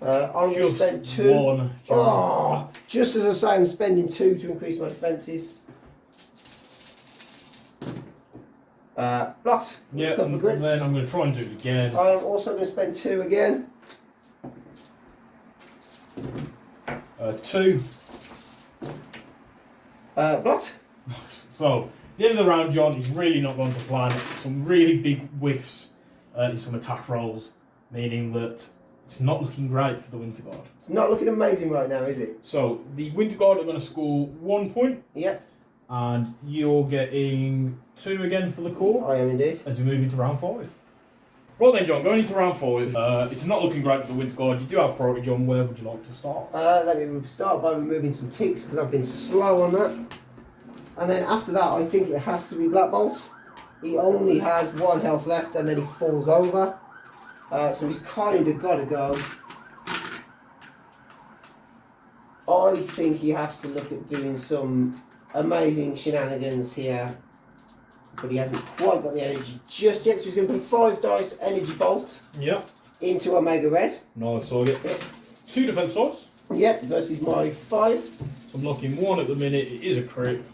I'm going to spend 2. 1. Oh, just as I say, I'm spending 2 to increase my defences. Blocked. Yeah, A couple and of grits. then I'm going to try and do it again. I'm also going to spend 2 again. 2. Blocked. So, the end of the round, John, he's really not going to plan. Some really big whiffs in some attack rolls, meaning that it's not looking great for the Winter Guard. It's not looking amazing right now, is it? So, the Winter Guard are going to score 1 point, Yep, and you're getting 2 again for the core I am indeed. as we move into round 5. Right then, John, going into round 5, it's not looking great for the Winter Guard. You do have priority, John. Where would you like to start? Let me start by removing some ticks because I've been slow on that. And then after that, I think it has to be Black Bolt. He only has 1 health left and then he falls over. So he's kind of got to go. I think he has to look at doing some amazing shenanigans here. But he hasn't quite got the energy just yet. So he's going to put 5 dice energy bolt Yep. into Omega Red. Nice. So I get 2 defense dice. Yep, versus my 5. So I'm blocking 1 at the minute. It is a crit.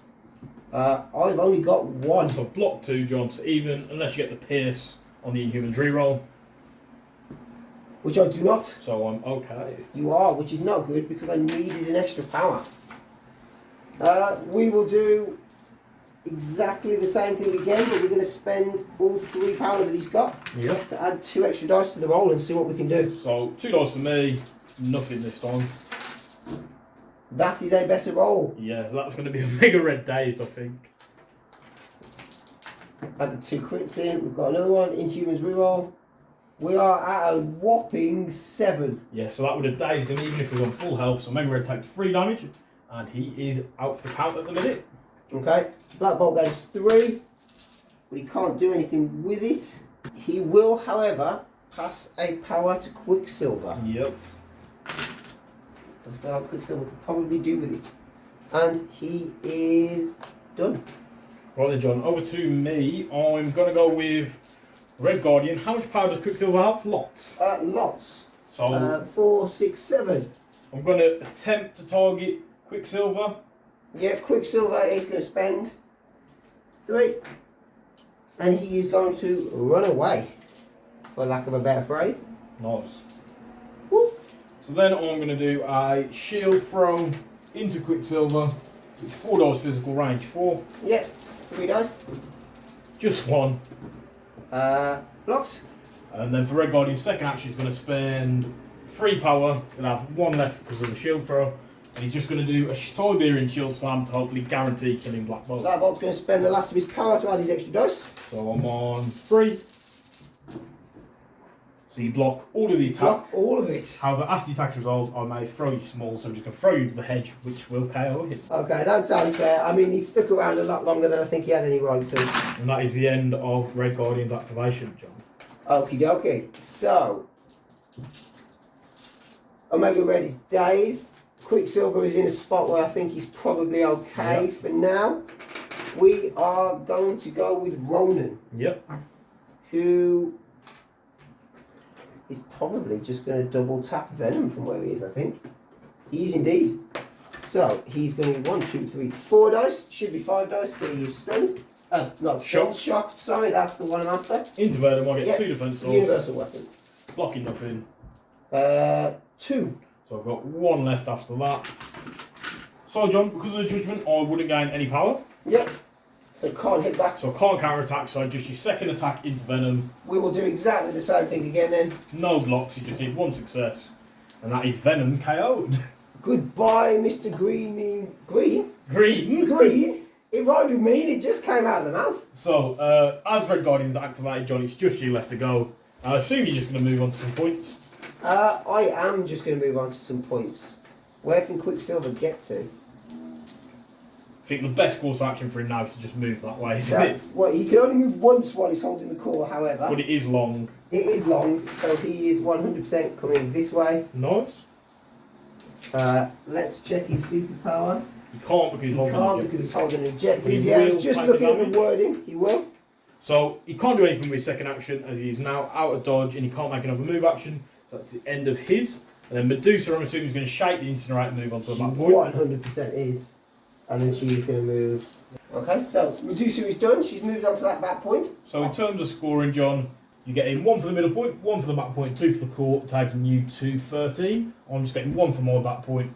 I've only got 1. So I've blocked 2, John. So even unless you get the pierce on the Inhumans reroll, Which I do not. so I'm okay. You are, which is not good because I needed an extra power. We will do exactly the same thing again, but we're going to spend all 3 power that he's got Yep. to add 2 extra dice to the roll and see what we can do. So 2 dice for me. Nothing this time. That is a better roll. Yeah, so that's going to be a mega red dazed, I think. Add the 2 crits in. We've got another one. Inhumans reroll. We are at a whopping 7. Yeah, so that would have dazed him even if he was on full health. So mega red takes 3 damage, and he is out for the count at the minute. Okay. Black Bolt goes 3, but he can't do anything with it. He will, however, pass a power to Quicksilver. Yes. Because I feel like Quicksilver could probably do with it. And he is done. Right then, John, over to me. I'm going to go with Red Guardian. How much power does Quicksilver have? Lots. Lots. So 4, 6, 7. I'm going to attempt to target Quicksilver. Yeah, Quicksilver is going to spend 3. And he is going to run away, for lack of a better phrase. Nice. Woo. So then I'm going to do a shield throw into Quicksilver. It's 4 dice physical, range 4. Yeah, 3 dice. Just 1. Blocked. And then for Red Guardian's second action, he's going to spend 3 power. He'll have 1 left because of the shield throw. And he's just going to do a Siberian shield slam to hopefully guarantee killing Black Bolt. Black Bolt's going to spend the last of his power to add his extra dice. So I'm on 3. So you block all of the attack. Block all of it. However, after the attack resolves, I may throw you small, so I'm just going to throw you into the hedge, which will KO him. Okay, that sounds fair. I mean, he stuck around a lot longer than I think he had any right to. And that is the end of Red Guardian's activation, John. Okie dokie. So, Omega Red is dazed. Quicksilver is in a spot where I think he's probably okay for now. We are going to go with Ronan, Yep. who is probably just going to double tap Venom from where he is, I think. He is indeed. So, he's going to need 1, 2, 3, 4 dice. Should be 5 dice, but he is stunned. Not stunned, shocked, sorry, that's the one I'm after. Into Venom, I get 2 defense rolls. Universal weapon. Blocking nothing. 2. So I've got 1 left after that. So John, because of the judgment, I wouldn't gain any power. Yep. So can't hit back. So I can't counter attack, so I just use second attack into Venom. We will do exactly the same thing again then. No blocks, you just need 1 success. And that is Venom KO'd. Goodbye, Mr. Green. Green? Green. Green? It rhymed with mean, it just came out of the mouth. So, as Red Guardian's activated, John, it's just you left to go. I assume you're just going to move on to some points. I am just going to move on to some points. Where can Quicksilver get to? think the best course of action for him now is to just move that way, isn't That's what he can only move once while he's holding the core. However, But it is long. it is long, so he is 100% coming this way. Nice. Let's check his superpower. He can't because he's He holding can't an because objective. he's holding an objective. He Yeah, I will was just take looking the at the damage. wording. He will. So he can't do anything with his second action as he is now out of dodge and he can't make another move action. So that's the end of his. And then Medusa, I'm assuming, is going to shake the incinerate and move on to the back point. 100% is. And then she's going to move. Okay, so Medusa is done. She's moved on to that back point. So in terms of scoring, John, you get in 1 for the middle point, 1 for the back point, 2 for the court, taking you to 13. I'm just getting 1 for my back point,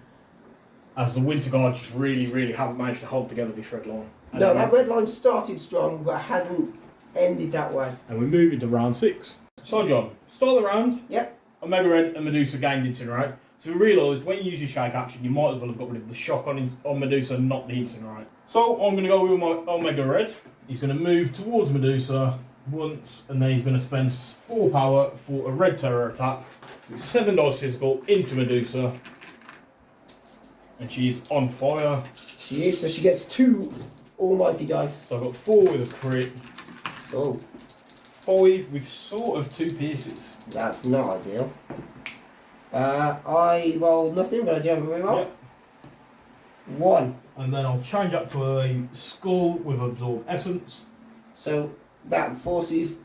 as the Winter Guard just really haven't managed to hold together this red line. And No, that red line started strong, but hasn't ended that way. And we move into round 6. So John, start the round. Yep. Omega Red and Medusa gained incinerate. So we realised when you use your shake action, you might as well have got rid of the shock on Medusa, not the incinerate. So I'm going to go with my Omega Red. He's going to move towards Medusa once, and then he's going to spend 4 power for a red terror attack. So it's 7 dice physical into Medusa, and she's on fire. She is, so she gets 2 almighty dice. So I've got 4 with a crit, Oh, 5 with sort of 2 pierces. that's not ideal. I rolled nothing, but I do have a reroll. Yep. 1. And then I'll change that to a skull with absorb essence. So that forces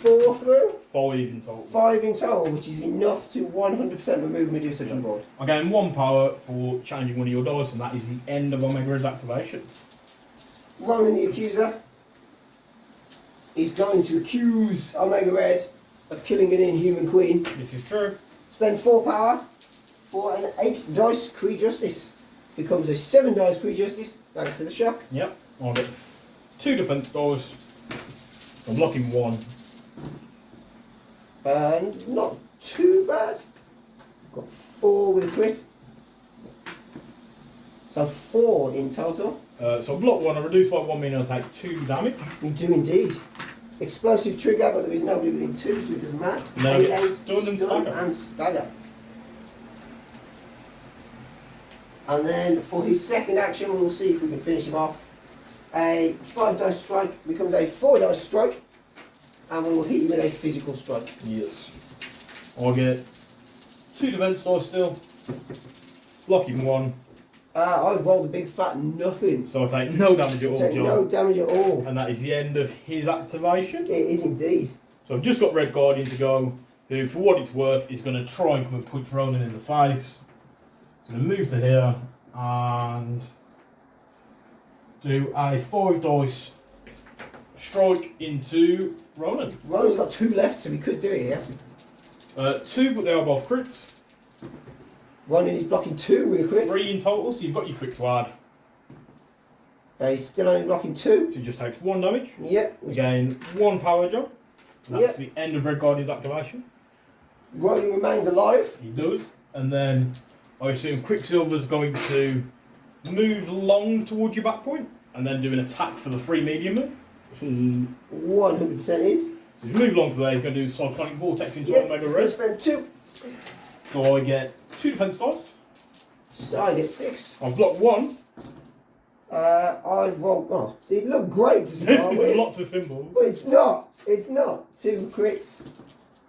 4 through. 5 in total. 5 in total, which is enough to 100% remove Medusa from board. I gain 1 power for changing one of your dice, and that is the end of Omega Red's activation. Ronan the Accuser is going to accuse Omega Red of killing an Inhuman Queen. This is true. Spend 4 power for an 8 dice Cree Justice. Becomes a 7 dice Cree Justice, thanks to the shock. Yep. I'll get 2 defense dice. I'm blocking 1. Not too bad. Got 4 with a crit. So 4 in total. So I block 1, I reduce by 1 meaning I take 2 damage. You do indeed. Explosive trigger, but there is nobody within 2, so it doesn't matter. And then I get Melee, stunned and stagger. and stagger. And then for his second action, we'll see if we can finish him off. A 5 dice strike becomes a 4 dice strike, and we will hit him with a physical strike. Yes. I'll get 2 defense dice still. Blocking 1. I've rolled a big fat nothing. So I take no damage at all, Take John. no damage at all. And that is the end of his activation. It is indeed. So I've just got Red Guardian to go, who, for what it's worth, is going to try and come and punch Ronan in the face. He's going to move to here and do a 5 dice strike into Ronan. Ronan's got 2 left, so we could do it here. 2, but they are both crits. Ronan is blocking 2 with a crit. 3 in total, so you've got your crit to add. He's still only blocking 2. So he just takes 1 damage. Yep. Again, 1 power job. That's Yep. the end of Red Guardian's activation. Ronan remains alive. He does. And then I assume Quicksilver's going to move long towards your back point and then do an attack for the free medium move. He 100% is. So he's moved along to there, he's going to do Cyclonic Vortex into Yeah, Omega he's going to Red. spend 2. So I get 2 defense dice. So I get 6. I've blocked 1. I've rolled. Oh, it looked great to start with. Lots of symbols. But it's not. It's not. 2 crits.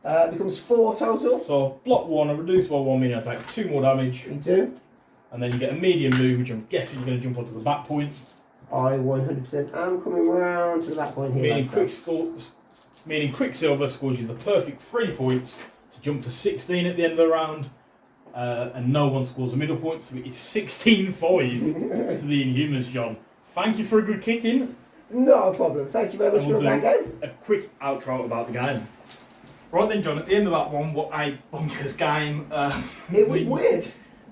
Becomes 4 total. So I've blocked 1, I've reduced by 1, meaning I take 2 more damage. You do. And then you get a medium move, which I'm guessing you're going to jump onto the back point. I 100% am coming round to that point here. Meaning Quicksilver scores you the perfect 3 points to jump to 16 at the end of the round. And no one scores the middle point, so it's 16-5 to the Inhumans, John. Thank you for a good kick-in. Not a problem. Thank you very much And for we'll that game. A quick outro about the game. Right then, John, at the end of that one, what a bonkers game. It was weird.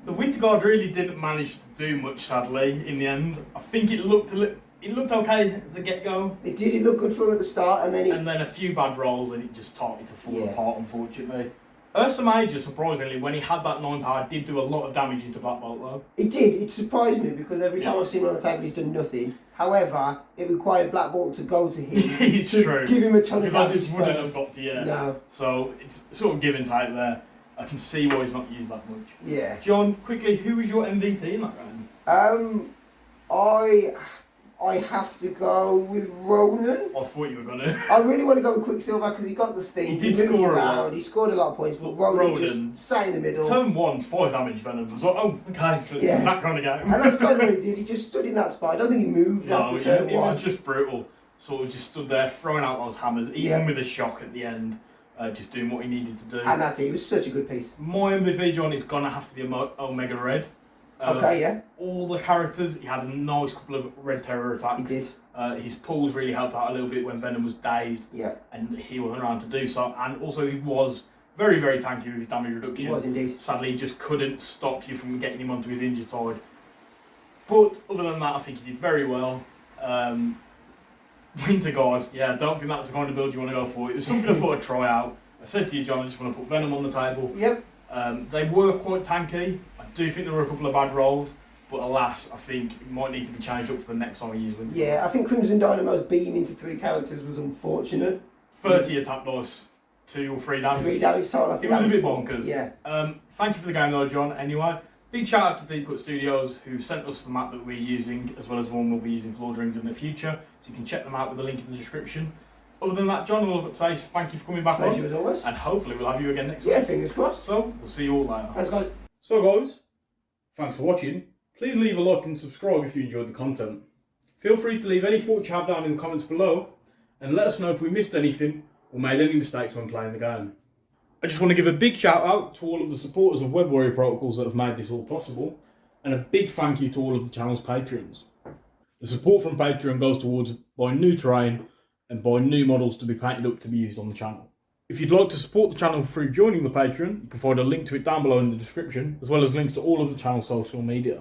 The Winter Guard really didn't manage to do much, sadly, in the end. I think it looked okay at the get-go. It did. It looked good for him at the start, and then it. And then a few bad rolls, and it just started to fall Yeah. apart, unfortunately. Ursa Major, surprisingly, when he had that 9 power, did do a lot of damage into Black Bolt, though. It did. It surprised me because every time I've seen him on the table, he's done nothing. However, it required Black Bolt to go to him. It's to true. Give him a ton of Because I damage just wouldn't have first. got to, yeah. No. So it's sort of give and take there. I can see why he's not used that much. Yeah. John, quickly, who was your MVP in that game? I have to go with Ronan. I thought you were gonna. I really want to go with Quicksilver because he got the sting. He did moved score a around, lot. He scored a lot of points, but Ronan just sat in the middle. Turn 1, 5 damage Venom. I was like, oh, okay, so it's that kind of game. And that's kind of what he did. He just stood in that spot. I don't think he moved after turn 1. It was just brutal. Sort of just stood there throwing out those hammers, even with a shock at the end, just doing what he needed to do. And that's it. It was such a good piece. My MVP, John, is gonna have to be Omega Red. Okay, yeah. All the characters, he had a nice couple of Red Terror attacks. He did. His pulls really helped out a little bit when Venom was dazed. Yeah. And he wasn't around to do so. And also he was very, very tanky with his damage reduction. He was indeed. Sadly, he just couldn't stop you from getting him onto his injured side. But other than that, I think he did very well. Winter Guard, I don't think that's the kind of build you want to go for. It was something I thought I'd try out. I said to you, John, I just want to put Venom on the table. Yep. They were quite tanky. I do think there were a couple of bad rolls. But alas, I think it might need to be changed up for the next time we use Winter Guard. Yeah, I think Crimson Dynamo's beam into 3 characters was unfortunate. 30 attack dice, 2 or 3 damage. 3 damage total, I think. It was a bit bonkers. Yeah. Thank you for the game though, John. Anyway, big shout out to Deep Cut Studios who sent us the map that we're using, as well as the one we'll be using for Lord of the Rings in the future. So you can check them out with the link in the description. Other than that, John, all I've got to say is thank you for coming back. Pleasure as always. And hopefully we'll have you again next week. Yeah, fingers crossed. So, we'll see you all later. Thanks, guys. So guys, thanks for watching. Please leave a like and subscribe if you enjoyed the content. Feel free to leave any thoughts you have down in the comments below and let us know if we missed anything or made any mistakes when playing the game. I just want to give a big shout out to all of the supporters of Web Warrior Protocols that have made this all possible, and a big thank you to all of the channel's patrons. The support from Patreon goes towards buying new terrain and buying new models to be painted up to be used on the channel. If you'd like to support the channel through joining the Patreon, you can find a link to it down below in the description, as well as links to all of the channel's social media.